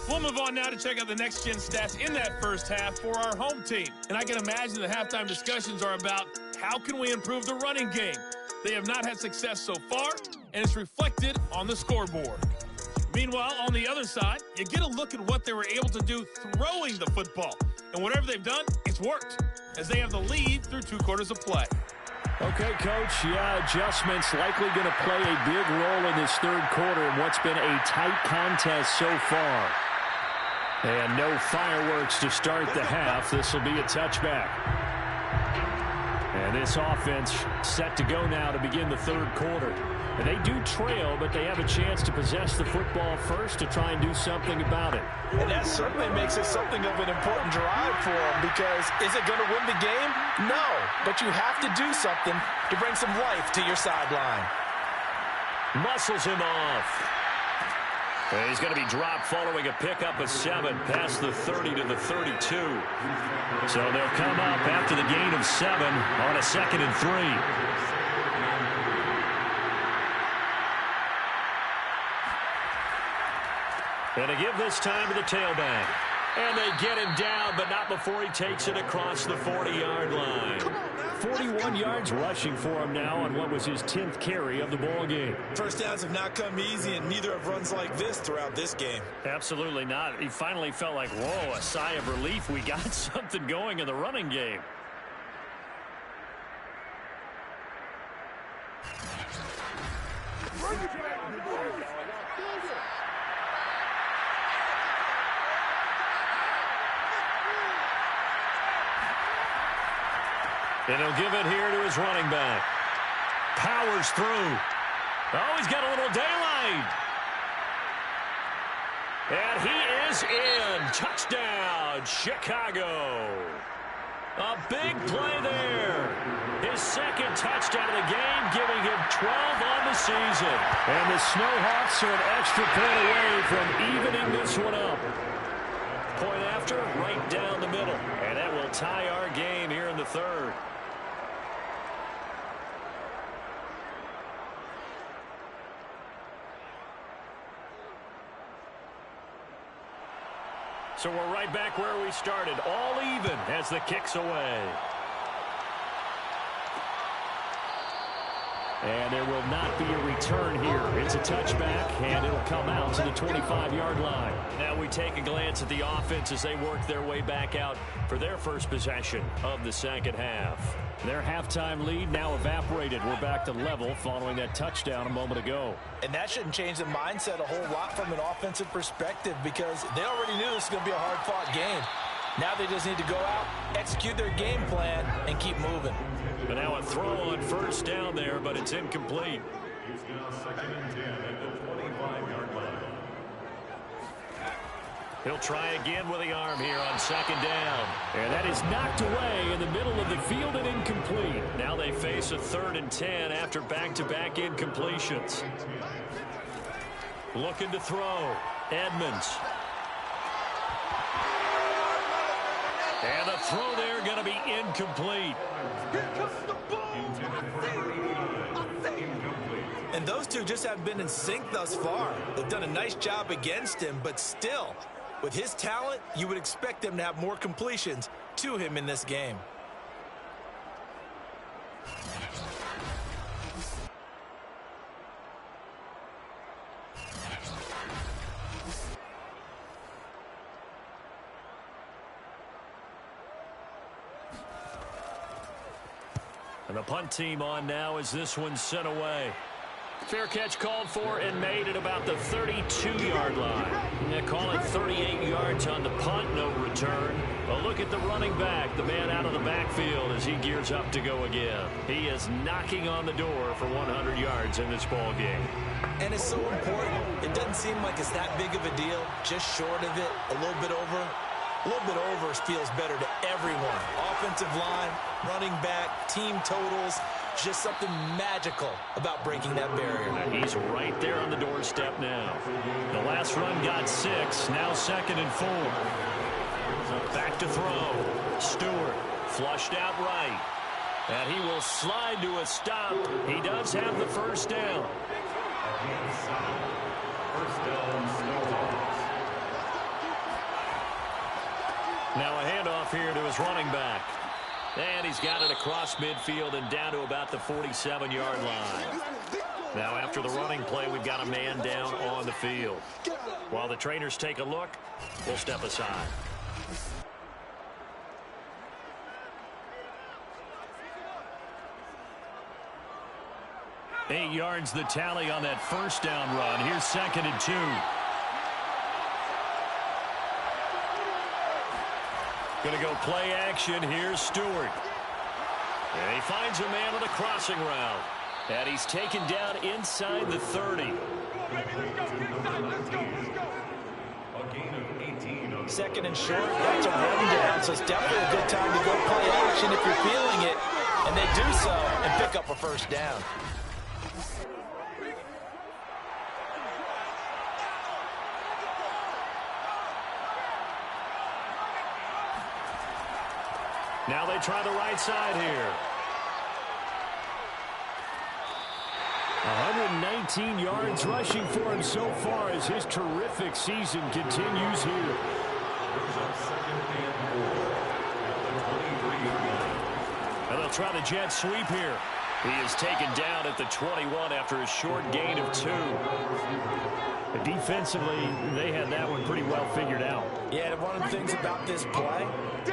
We'll move on now to check out the next-gen stats in that first half for our home team. And I can imagine the halftime discussions are about how can we improve the running game. They have not had success so far, and it's reflected on the scoreboard. Meanwhile, on the other side, you get a look at what they were able to do throwing the football. And whatever they've done, it's worked, as they have the lead through 2 quarters of play. Okay, Coach, yeah, adjustments likely going to play a big role in this third quarter in what's been a tight contest so far. And no fireworks to start the half. This will be a touchback. And this offense set to go now to begin the third quarter. And they do trail, but they have a chance to possess the football first to try and do something about it. And that certainly makes it something of an important drive for them, because is it going to win the game? No, but you have to do something to bring some life to your sideline. Muscles him off. And he's going to be dropped following a pickup of 7 past the 30 to the 32. So they'll come up after the gain of 7 on a 2nd and 3. And to give this time to the tailback. And they get him down, but not before he takes it across the 40-yard line. 41 yards rushing for him now on what was his 10th carry of the ball game. First downs have not come easy, and neither have runs like this throughout this game. Absolutely not. He finally felt like, whoa, a sigh of relief. We got something going in the running game. And he'll give it here to his running back. Powers through. Oh, he's got a little daylight. And he is in. Touchdown, Chicago. A big play there. His second touchdown of the game, giving him 12 on the season. And the Snowhawks are an extra point away from evening this one up. Point after, right down the middle. And that will tie our game here in the third. So we're right back where we started, all even as the kick's away. And there will not be a return here. It's a touchback, and it'll come out to the 25-yard line. Now we take a glance at the offense as they work their way back out for their first possession of the second half. Their halftime lead now evaporated. We're back to level following that touchdown a moment ago. And that shouldn't change the mindset a whole lot from an offensive perspective because they already knew this was going to be a hard-fought game. Now they just need to go out, execute their game plan, and keep moving. But now a throw on first down there, but it's incomplete. It's now 2nd and 10 at the 25-yard line. He'll try again with the arm here on second down. And that is knocked away in the middle of the field and incomplete. Now they face a 3rd and 10 after back-to-back incompletions. Looking to throw. Edmonds. And the throw there going to be incomplete. And those two just haven't been in sync thus far. They've done a nice job against him, but still, with his talent, you would expect them to have more completions to him in this game. And the punt team on now as this one's sent away. Fair catch called for and made at about the 32-yard line. They call it 38 yards on the punt, no return. A look at the running back, the man out of the backfield as he gears up to go again. He is knocking on the door for 100 yards in this ball game. And it's so important. It doesn't seem like it's that big of a deal, just short of it, a little bit over. A little bit over feels better to everyone. Offensive line, running back, team totals, just something magical about breaking that barrier. And he's right there on the doorstep now. The last run got 6, now 2nd and 4. Back to throw. Stewart flushed out right. And he will slide to a stop. He does have the first down. First down, Snowhawks. Now a handoff here to his running back. And he's got it across midfield and down to about the 47-yard line. Now after the running play, we've got a man down on the field. While the trainers take a look, we'll step aside. Eight yards the tally on that first down run. Here's 2nd and 2. Going to go play action. Here's Stewart. And he finds a man on a crossing route. And he's taken down inside the 30. A gain of 18 on 2nd and short, that's a run down, so it's definitely a good time to go play action if you're feeling it. And they do so and pick up a first down. Now they try the right side here. 119 yards rushing for him so far as his terrific season continues here. And they'll try the jet sweep here. He is taken down at the 21 after a short gain of 2. But defensively, they had that one pretty well figured out. Yeah, one of the things about this play,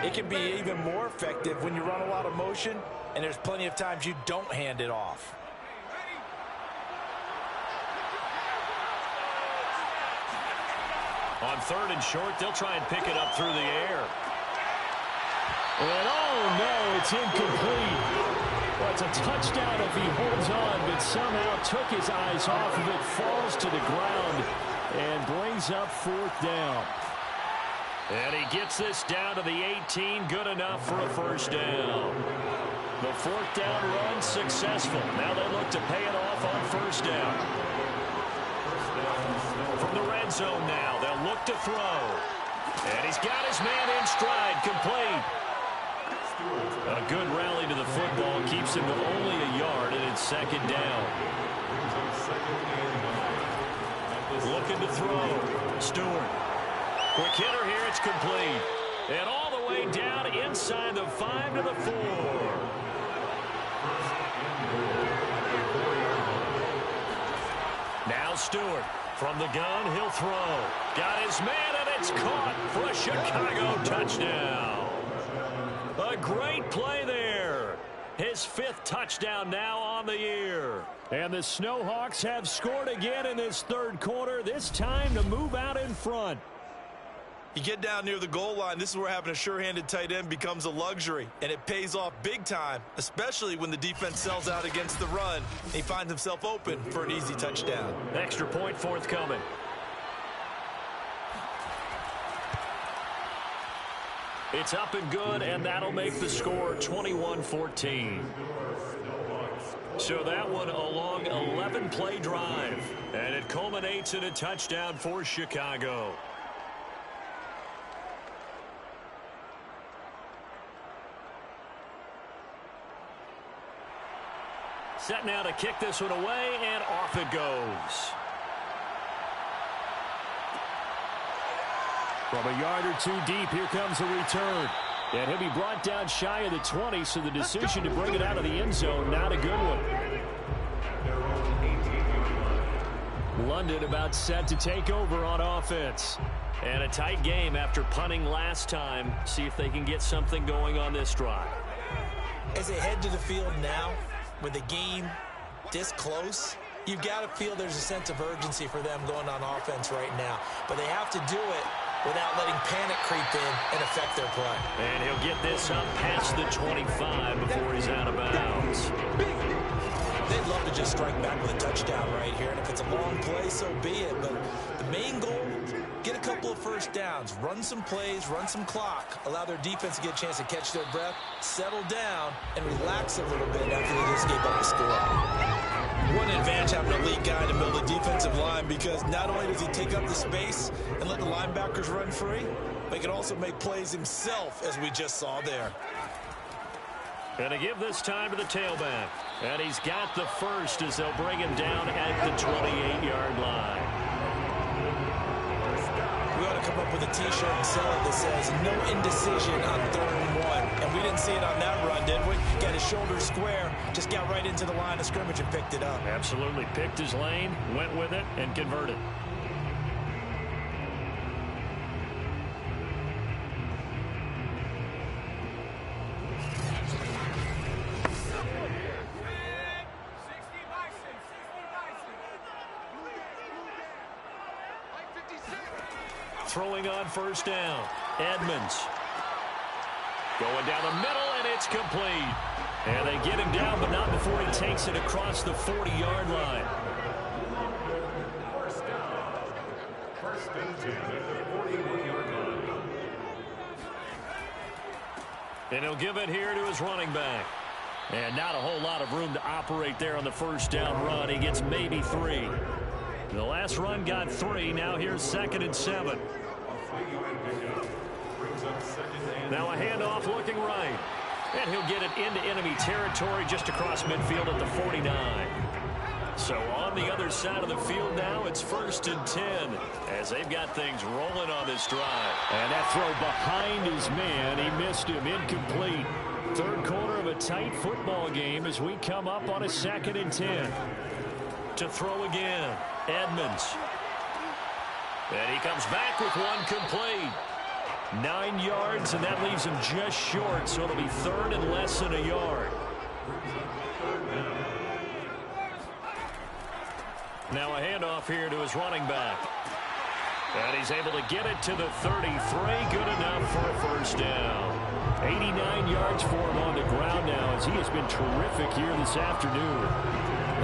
it can be even more effective when you run a lot of motion, and there's plenty of times you don't hand it off. On 3rd and short, they'll try and pick it up through the air. And oh no, it's incomplete. Well, it's a touchdown if he holds on, but somehow took his eyes off of it, falls to the ground, and brings up 4th down. And he gets this down to the 18, good enough for a 1st down. The 4th down run successful. Now they look to pay it off on 1st down. From the red zone now, they'll look to throw. And he's got his man in stride, complete. A good rally to the football keeps him to only a yard, and it's 2nd down. Looking to throw. Stewart. Quick hitter here, it's complete. And all the way down inside the 5 to the 4. Now Stewart. From the gun, he'll throw. Got his man, and it's caught for a Chicago touchdown. A great play there. His 5th touchdown now on the year. And the Snowhawks have scored again in this 3rd quarter, this time to move out in front. You get down near the goal line, this is where having a sure-handed tight end becomes a luxury, and it pays off big time, especially when the defense sells out against the run. He finds himself open for an easy touchdown. Extra point forthcoming. It's up and good, and that'll make the score 21-14. So that one a long 11-play drive, and it culminates in a touchdown for Chicago. Set now to kick this one away, and off it goes. From a yard or 2 deep, here comes a return. And he'll be brought down shy of the 20, so the decision to bring it out of the end zone, not a good one. London about set to take over on offense. And a tight game after punting last time. See if they can get something going on this drive. As they head to the field now, with the game this close, you've got to feel there's a sense of urgency for them going on offense right now. But they have to do it without letting panic creep in and affect their play. And he'll get this up past the 25 before he's out of bounds. They'd love to just strike back with a touchdown right here. And if it's a long play, so be it. But the main goal, get a couple of 1st downs, run some plays, run some clock, allow their defense to get a chance to catch their breath, settle down, and relax a little bit after they just gave up a score. What an advantage having an elite guy to build a defensive line, because not only does he take up the space and let the linebackers run free, but he can also make plays himself, as we just saw there. And to give this time to the tailback. And he's got the 1st as they'll bring him down at the 28-yard line. We ought to come up with a T-shirt and sell it that says, no indecision on 3rd and 1. And we didn't see it on that run, did we? Got his shoulders square, just got right into the line of scrimmage and picked it up. Absolutely. Picked his lane, went with it, and converted. Throwing on 1st down. Edmonds. Going down the middle, and it's complete. And they get him down, but not before he takes it across the 40-yard line. 1st down. 1st and 10 at the 41-yard line. And he'll give it here to his running back. And not a whole lot of room to operate there on the 1st down run. He gets maybe 3. The last run got 3. Now here's 2nd and 7. Now a handoff looking right. And he'll get it into enemy territory just across midfield at the 49. So on the other side of the field now, it's 1st and 10 as they've got things rolling on this drive. And that throw behind his man, he missed him, incomplete. Third quarter of a tight football game as we come up on a 2nd and 10. To throw again, Edmonds. And he comes back with one complete. 9 yards, and that leaves him just short, so it'll be 3rd and less than a yard. Now a handoff here to his running back. And he's able to get it to the 33. Good enough for a 1st down. 89 yards for him on the ground now as he has been terrific here this afternoon.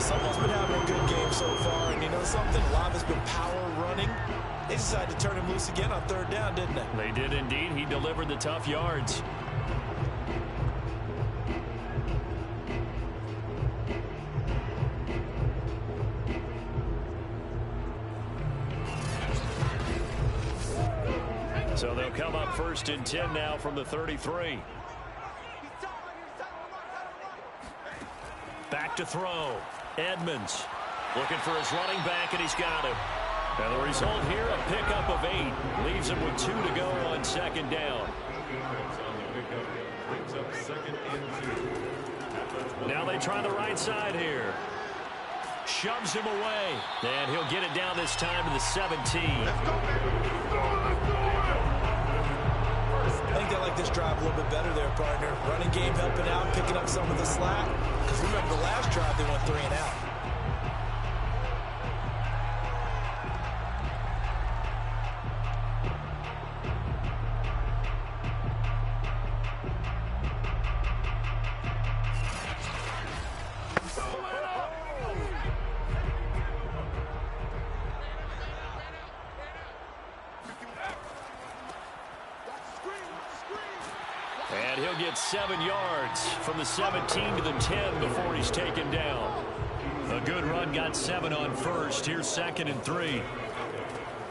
Someone's been having a good game so far, and you know something? A lot of it's been power running. They decided to turn him loose again on 3rd down, didn't they? They did indeed. He delivered the tough yards. So they'll come up 1st and 10 now from the 33. Back to throw. Edmonds looking for his running back, and he's got him. And the result here, a pickup of 8. Leaves him with 2 to go on 2nd down. Now they try the right side here. Shoves him away. And he'll get it down this time to the 17. I think they like this drive a little bit better there, partner. Running game helping out, picking up some of the slack. Because remember, the last drive they went 3 and out. And he'll get 7 yards from the 17 to the 10 before he's taken down. A good run, got 7 on 1st. Here's 2nd and 3.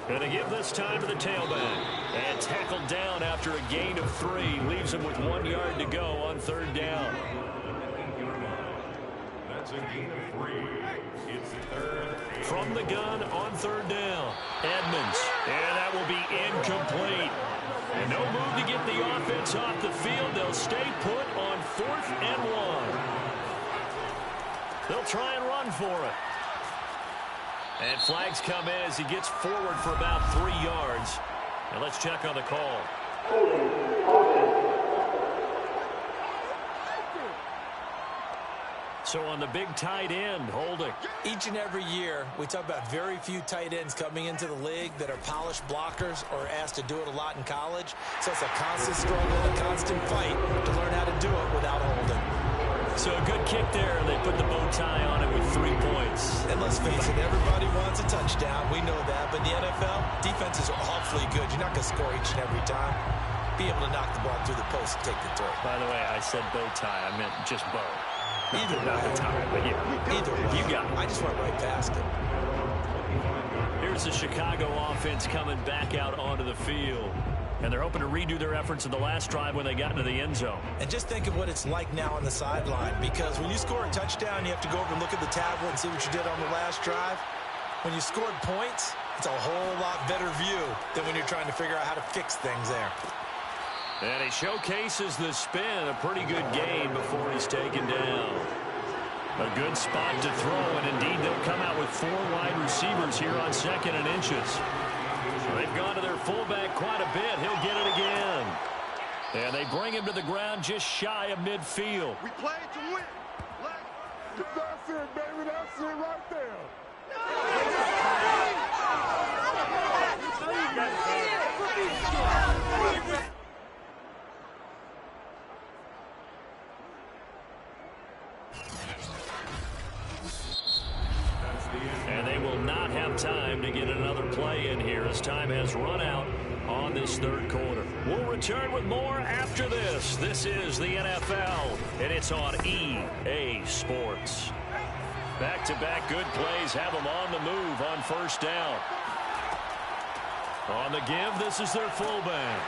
And to give this time to the tailback. And tackled down after a gain of 3. Leaves him with 1 yard to go on 3rd down. That's a gain of 3. It's 3rd. From the gun on 3rd down. Edmonds. And that will be incomplete. And no move to get the offense off the field. They'll stay put on 4th and 1. They'll try and run for it. And flags come in as he gets forward for about 3 yards. And let's check on the call. So on the big tight end, holding. Each and every year, we talk about very few tight ends coming into the league that are polished blockers or asked to do it a lot in college. So it's a constant struggle, a constant fight to learn how to do it without holding. So a good kick there. They put the bow tie on it with 3 points. And let's face it, everybody wants a touchdown. We know that. But in the NFL, defenses are awfully good. You're not going to score each and every time. Be able to knock the ball through the post and take the throw. By the way, I said bow tie. I meant just bow. Either way. Not the tie, but yeah. Either way. You got it. I just went right past it. Here's the Chicago offense coming back out onto the field. And they're hoping to redo their efforts in the last drive when they got into the end zone. And just think of what it's like now on the sideline. Because when you score a touchdown, you have to go over and look at the tablet and see what you did on the last drive. When you scored points, it's a whole lot better view than when you're trying to figure out how to fix things there. And he showcases the spin. A pretty good gain before he's taken down. A good spot to throw, and indeed they'll come out with 4 wide receivers here on 2nd and inches. So they've gone to their fullback quite a bit. He'll get it again. And they bring him to the ground just shy of midfield. We played to win. That's it, baby. That's it right there. And they will not have time to get another play in here as time has run out on this 3rd quarter. We'll return with more after this. This is the NFL, and it's on EA Sports. Back-to-back good plays have them on the move on 1st down. On the give, this is their fullback.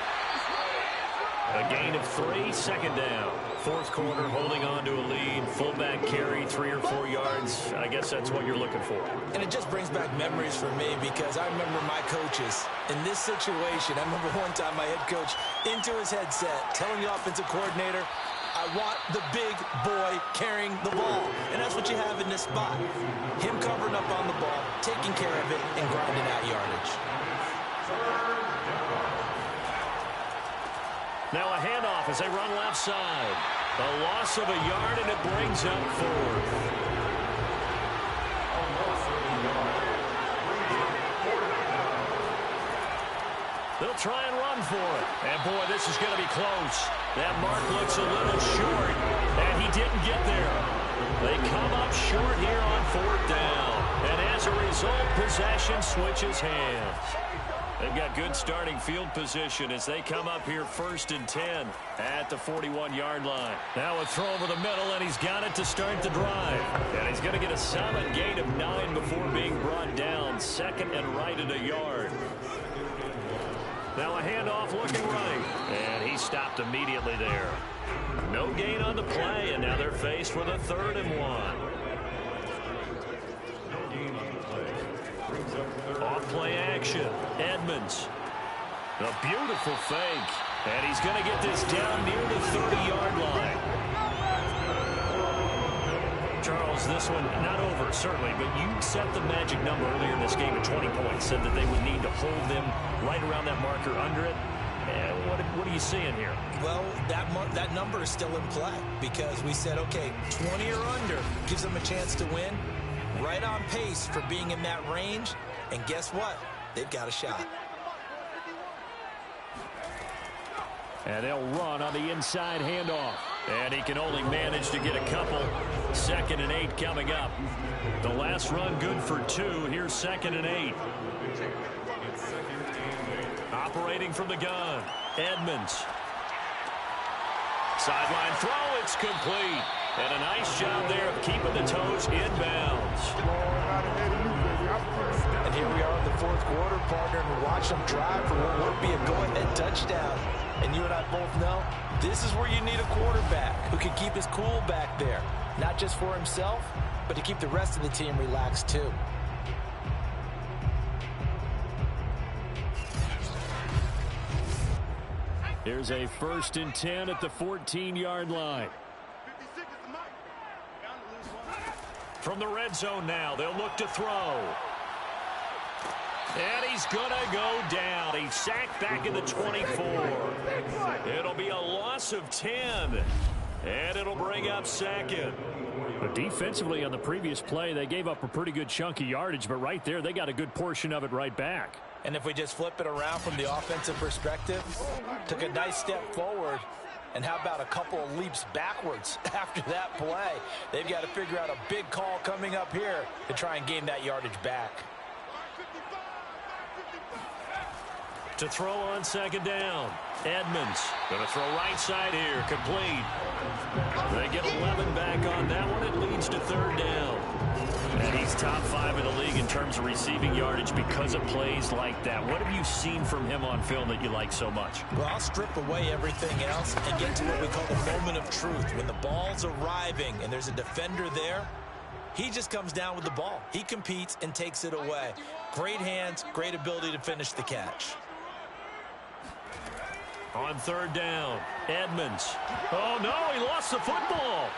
A gain of 3, 2nd down. Fourth quarter, holding on to a lead. Fullback carry, 3 or 4 yards. I guess that's what you're looking for. And it just brings back memories for me because I remember my coaches in this situation. I remember one time my head coach into his headset telling the offensive coordinator, I want the big boy carrying the ball. And that's what you have in this spot. Him covering up on the ball, taking care of it, and grinding out yardage. Now a handoff as they run left side. A loss of a yard, and it brings up 4th. They'll try and run for it. And, boy, this is going to be close. That mark looks a little short, and he didn't get there. They come up short here on 4th down. And as a result, possession switches hands. They've got good starting field position as they come up here 1st and 10 at the 41-yard line. Now a throw over the middle, and he's got it to start the drive. And he's going to get a solid gain of 9 before being brought down. 2nd and right at a yard. Now a handoff looking right. And he stopped immediately there. No gain on the play, and now they're faced with a 3rd and 1. Off play action. Edmonds. A beautiful fake. And he's going to get this down near the 30-yard line. Charles, this one not over, certainly, but you set the magic number earlier in this game at 20 points. Said that they would need to hold them right around that marker under it. And what are you seeing here? Well, that number is still in play because we said, okay, 20 or under gives them a chance to win. Right on pace for being in that range. And guess what? They've got a shot. And they'll run on the inside handoff. And he can only manage to get a couple. 2nd and 8 coming up. The last run good for 2. Here's 2nd and 8. Operating from the gun. Edmonds. Sideline throw. It's complete. And a nice job there of keeping the toes inbounds. And here we are in the 4th quarter, partner, and watch them drive for what would be a go-ahead touchdown. And you and I both know this is where you need a quarterback who can keep his cool back there. Not just for himself, but to keep the rest of the team relaxed too. Here's a 1st and 10 at the 14-yard line. From the red zone now, they'll look to throw. And he's going to go down. He's sacked back in the 24. It'll be a loss of 10. And it'll bring up 2nd. But defensively on the previous play, they gave up a pretty good chunk of yardage, but right there, they got a good portion of it right back. And if we just flip it around from the offensive perspective, took a nice step forward. And how about a couple of leaps backwards after that play? They've got to figure out a big call coming up here to try and gain that yardage back. To throw on 2nd down. Edmonds going to throw right side here. Complete. They get 11 back on that one. It leads to 3rd down. And he's top 5 in the league in terms of receiving yardage because of plays like that. What have you seen from him on film that you like so much? Well, I'll strip away everything else and get to what we call the moment of truth. When the ball's arriving and there's a defender there, he just comes down with the ball. He competes and takes it away. Great hands, great ability to finish the catch. On 3rd down, Edmonds. Oh, no, he lost the football.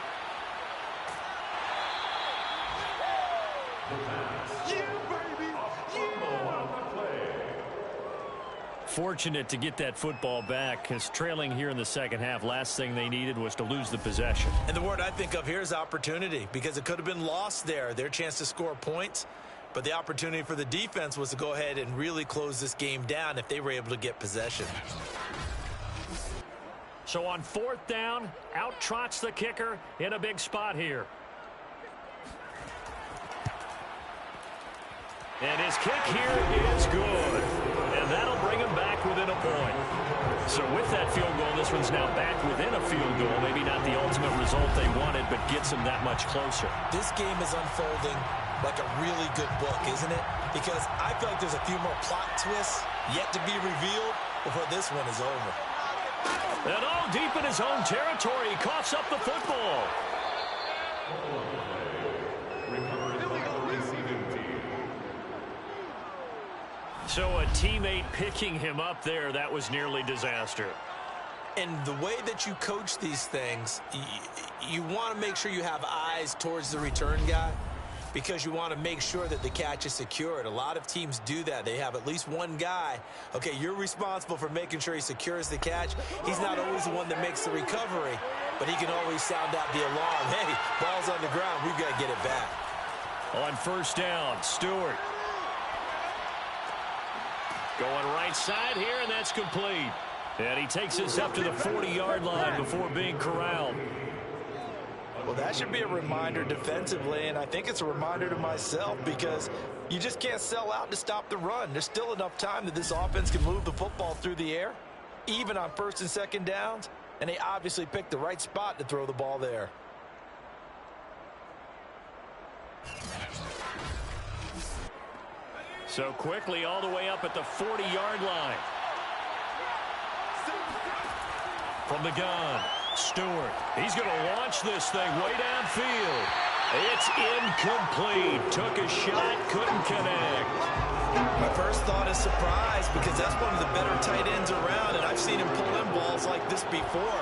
Fortunate to get that football back, because trailing here in the 2nd half, last thing they needed was to lose the possession. And the word I think of here is opportunity, because it could have been lost there. Their chance to score points, but the opportunity for the defense was to go ahead and really close this game down if they were able to get possession. So on 4th down, out trots the kicker in a big spot here. And his kick here is good. And that'll bring him back within a point. So with that field goal, this one's now back within a field goal. Maybe not the ultimate result they wanted, but gets them that much closer. This game is unfolding like a really good book, isn't it? Because I feel like there's a few more plot twists yet to be revealed before this one is over. And all deep in his own territory, he coughs up the football. So a teammate picking him up there, that was nearly disaster. And the way that you coach these things, you want to make sure you have eyes towards the return guy because you want to make sure that the catch is secured. A lot of teams do that. They have at least one guy. Okay, you're responsible for making sure he secures the catch. He's not always the one that makes the recovery, but he can always sound out the alarm. Hey, ball's on the ground. We've got to get it back. On first down, Stewart. Going right side here, and that's complete. And he takes us up to the 40-yard line before being corralled. Well, that should be a reminder defensively, and I think it's a reminder to myself because you just can't sell out to stop the run. There's still enough time that this offense can move the football through the air, even on first and second downs, and they obviously picked the right spot to throw the ball there. So quickly all the way up at the 40-yard line. From the gun, Stewart. He's going to launch this thing way downfield. It's incomplete. Took a shot, couldn't connect. My first thought is surprise because that's one of the better tight ends around, and I've seen him pull in balls like this before.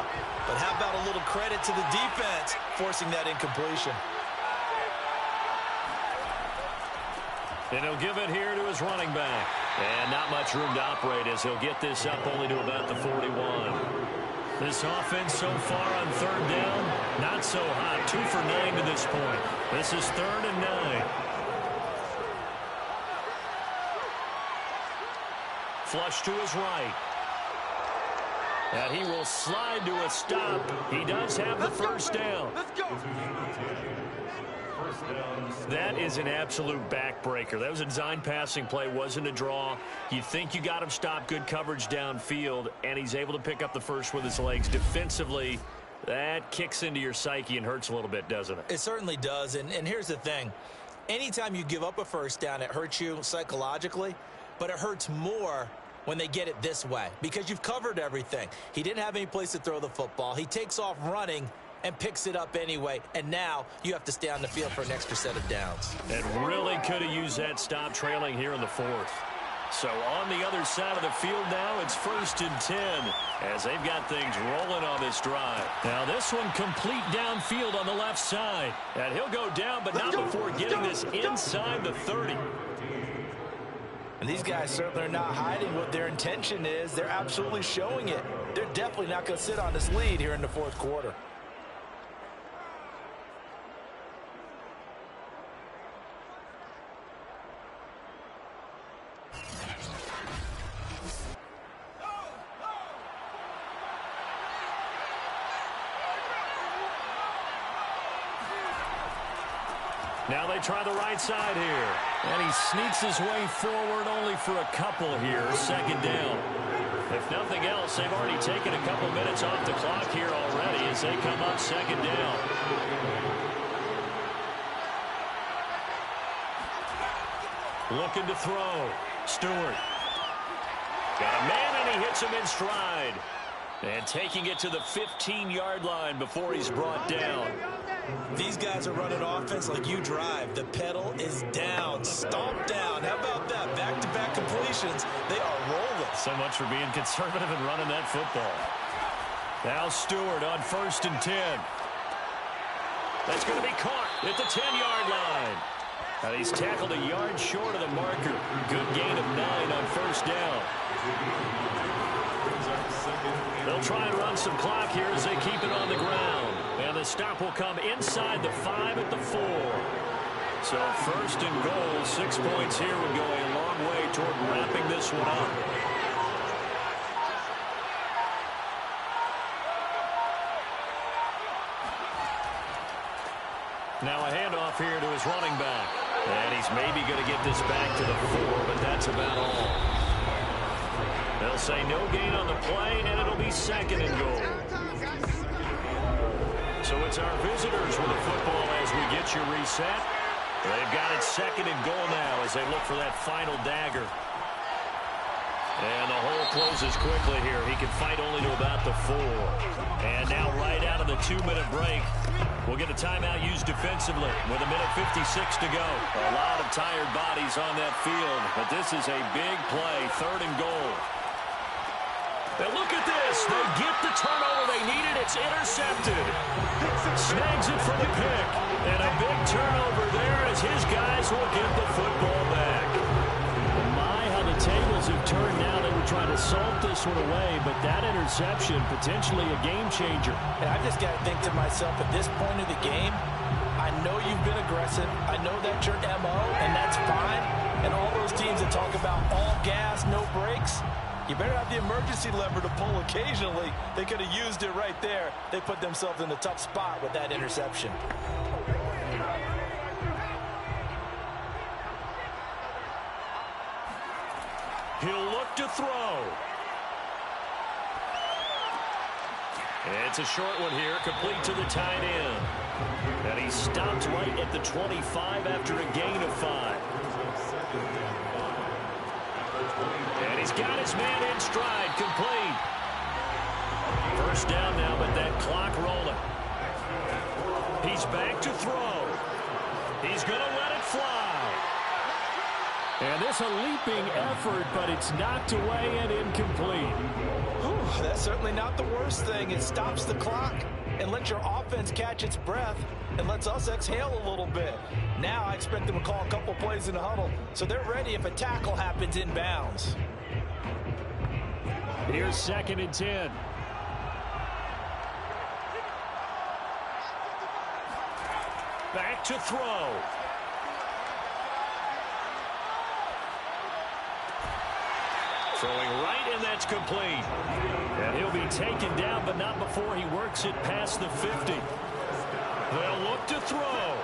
But how about a little credit to the defense forcing that incompletion? And he'll give it here to his running back. And not much room to operate as he'll get this up only to about the 41. This offense so far on third down, not so hot. 2 for 9 to this point. This is 3rd and 9. Flush to his right. And he will slide to a stop. He does have the first down. Let's go. That is an absolute backbreaker. That was a design passing play, wasn't a draw. You think you got him stopped, good coverage downfield, and he's able to pick up the first with his legs. Defensively, that kicks into your psyche and hurts a little bit, doesn't it? It certainly does, and here's the thing. Anytime you give up a first down, it hurts you psychologically, but it hurts more when they get it this way because you've covered everything. He didn't have any place to throw the football. He takes off running and picks it up anyway, and now you have to stay on the field for an extra set of downs. And really could have used that stop trailing here in the 4th. So on the other side of the field now, it's 1st and 10 as they've got things rolling on this drive. Now this one complete downfield on the left side. And he'll go down, but not before getting this inside the 30. And these guys certainly are not hiding what their intention is. They're absolutely showing it. They're definitely not going to sit on this lead here in the 4th quarter. Now they try the right side here. And he sneaks his way forward only for a couple here. 2nd down. If nothing else, they've already taken a couple minutes off the clock here already as they come up 2nd down. Looking to throw. Stewart. Got a man and he hits him in stride. And taking it to the 15-yard line before he's brought down. These guys are running offense like you drive. The pedal is down, stomp down. How about that? Back-to-back completions. They are rolling. So much for being conservative and running that football. Now Stewart on 1st and 10. That's going to be caught at the 10-yard line. And he's tackled a yard short of the marker. Good gain of 9 on 1st down. They'll try and run some clock here as they keep it on the ground. And the stop will come inside the 5 at the 4. So 1st and goal, 6 points here would go a long way toward wrapping this one up. Now a handoff here to his running back. And he's maybe going to get this back to the 4, but that's about all. They'll say no gain on the play, and it'll be 2nd and goal. So it's our visitors with the football as we get you reset. They've got it 2nd and goal now as they look for that final dagger. And the hole closes quickly here. He can fight only to about the 4. And now right out of the 2-minute break, we'll get a timeout used defensively with 1:56 to go. A lot of tired bodies on that field, but this is a big play, 3rd and goal. And look at this. They get the turnover they needed. It's intercepted. Snags it for the pick. And a big turnover there as his guys will get the football back. My, how the tables have turned now. They were trying to salt this one away, but that interception, potentially a game changer. And I just got to think to myself, at this point of the game, I know you've been aggressive. I know that's your MO, and that's fine. And all those teams that talk about all gas, no brakes, you better have the emergency lever to pull occasionally. They could have used it right there. They put themselves in a tough spot with that interception. He'll look to throw. It's a short one here, complete to the tight end. And he stopped right at the 25 after a gain of 5. And he's got his man in stride, complete. First down now, but that clock rolling. He's back to throw. He's going to let it fly. And this a leaping effort, but it's knocked away and incomplete. Whew, that's certainly not the worst thing. It stops the clock and lets your offense catch its breath and lets us exhale a little bit. Now I expect them to call a couple plays in the huddle so they're ready if a tackle happens inbounds. Here's 2nd and 10. Back to throw. Throwing right, and that's complete. And he'll be taken down, but not before he works it past the 50. They'll look to throw.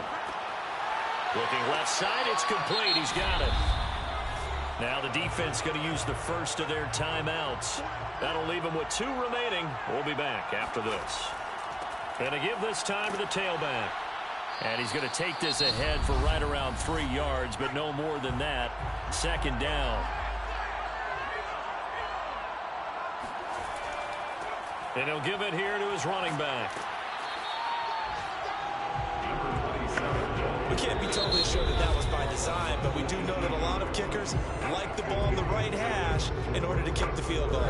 Looking left side, it's complete. He's got it. Now the defense going to use the first of their timeouts. That'll leave them with 2 remaining. We'll be back after this. Going to give this time to the tailback. And he's going to take this ahead for right around 3 yards, but no more than that. 2nd down. And he'll give it here to his running back. We can't be totally sure that that was by design, but we do know that a lot of kickers like the ball on the right hash in order to kick the field goal.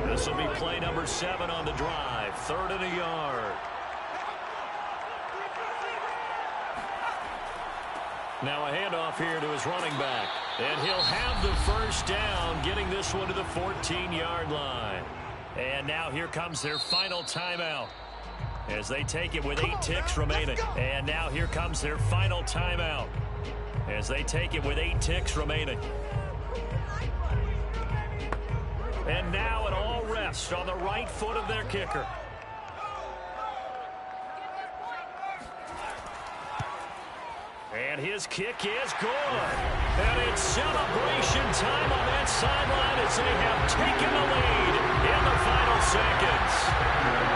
This will be play number 7 on the drive. 3rd and a yard. Now a handoff here to his running back. And he'll have the first down, getting this one to the 14-yard line. And now here comes their final timeout as they take it with 8 ticks remaining. And now here comes their final timeout as they take it with 8 ticks remaining. And now it all rests on the right foot of their kicker. And his kick is good. And it's celebration time on that sideline as they have taken the lead in the final seconds.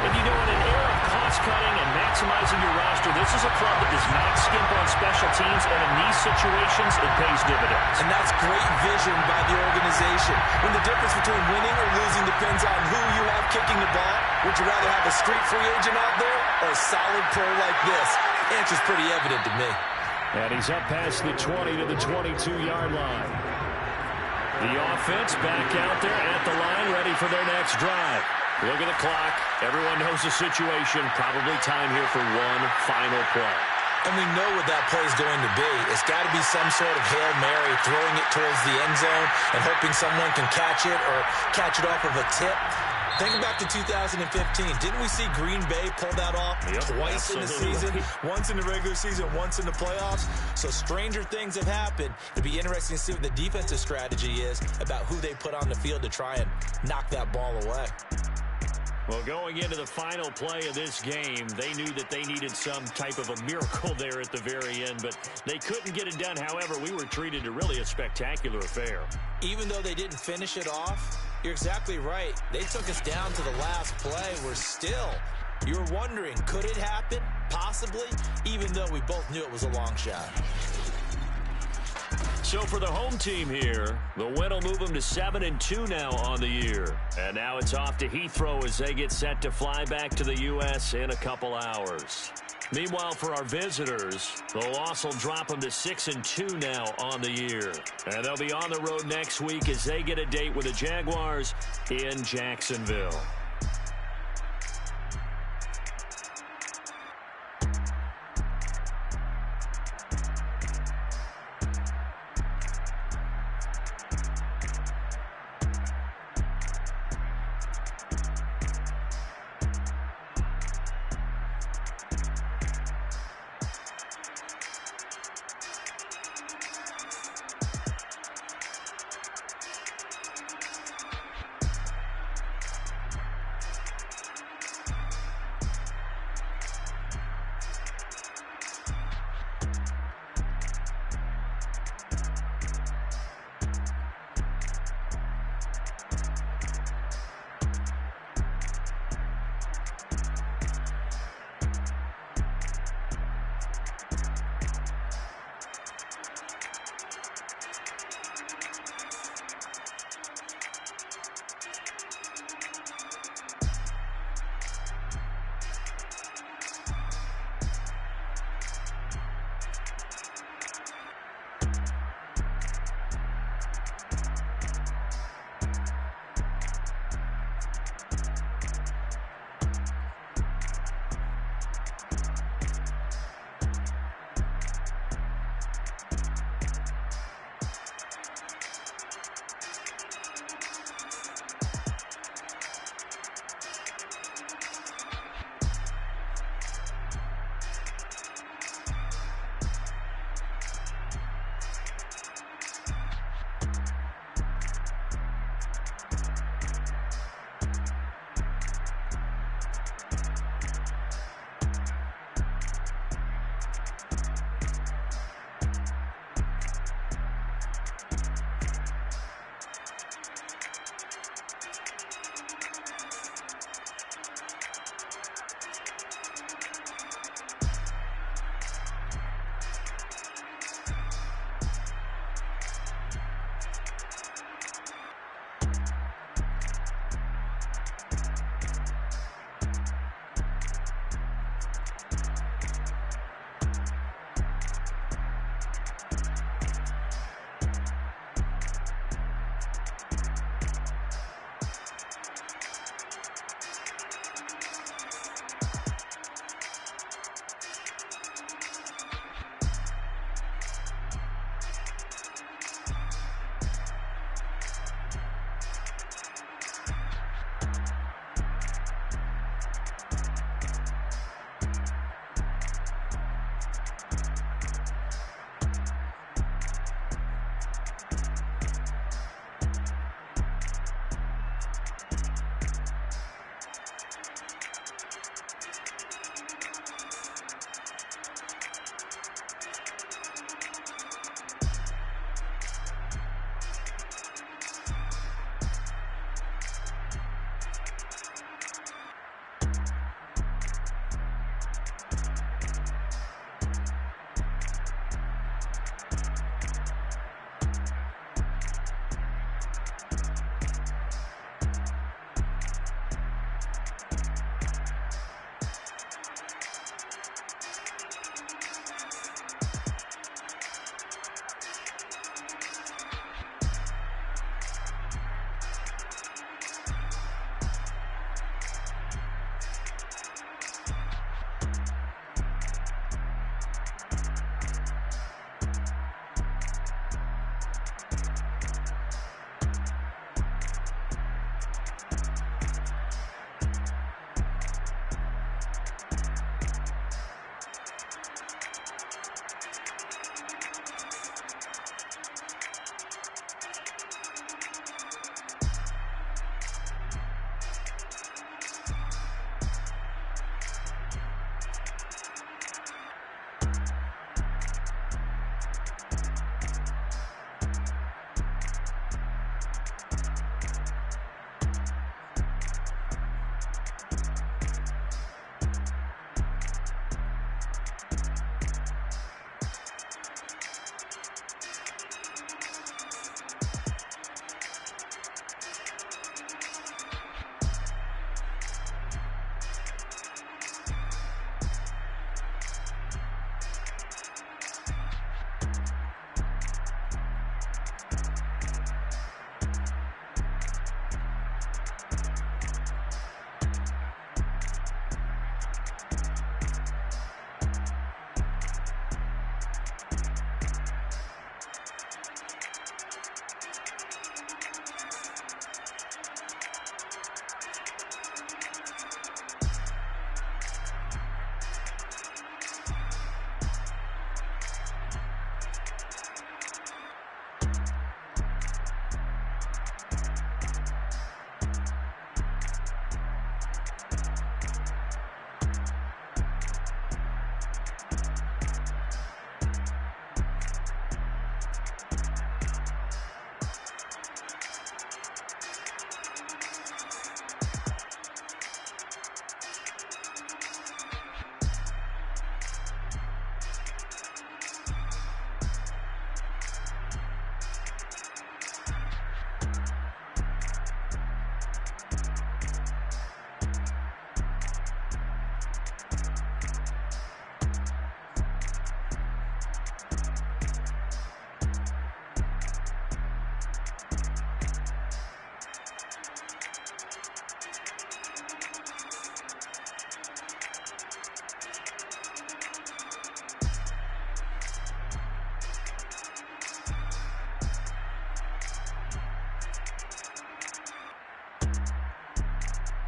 And you know, in an era of cost-cutting and maximizing your roster, this is a club that does not skimp on special teams, and in these situations, it pays dividends. And that's great vision by the organization. When the difference between winning or losing depends on who you have kicking the ball, would you rather have a street free agent out there or a solid pro like this? The answer's pretty evident to me. And he's up past the 20 to the 22-yard line. The offense back out there at the line, ready for their next drive. Look at the clock. Everyone knows the situation. Probably time here for one final play. And we know what that play is going to be. It's got to be some sort of Hail Mary, throwing it towards the end zone and hoping someone can catch it or catch it off of a tip. Think back to 2015. Didn't we see Green Bay pull that off twice in the season? Once in the regular season, once in the playoffs. So stranger things have happened. It'd be interesting to see what the defensive strategy is about who they put on the field to try and knock that ball away. Well, going into the final play of this game, they knew that they needed some type of a miracle there at the very end, but they couldn't get it done. However, we were treated to really a spectacular affair. Even though they didn't finish it off, you're exactly right. They took us down to the last play. You were wondering, could it happen? Possibly, even though we both knew it was a long shot. So for the home team here, the win will move them to 7-2 now on the year. And now it's off to Heathrow as they get set to fly back to the U.S. in a couple hours. Meanwhile, for our visitors, the loss will drop them to 6-2 now on the year. And they'll be on the road next week as they get a date with the Jaguars in Jacksonville.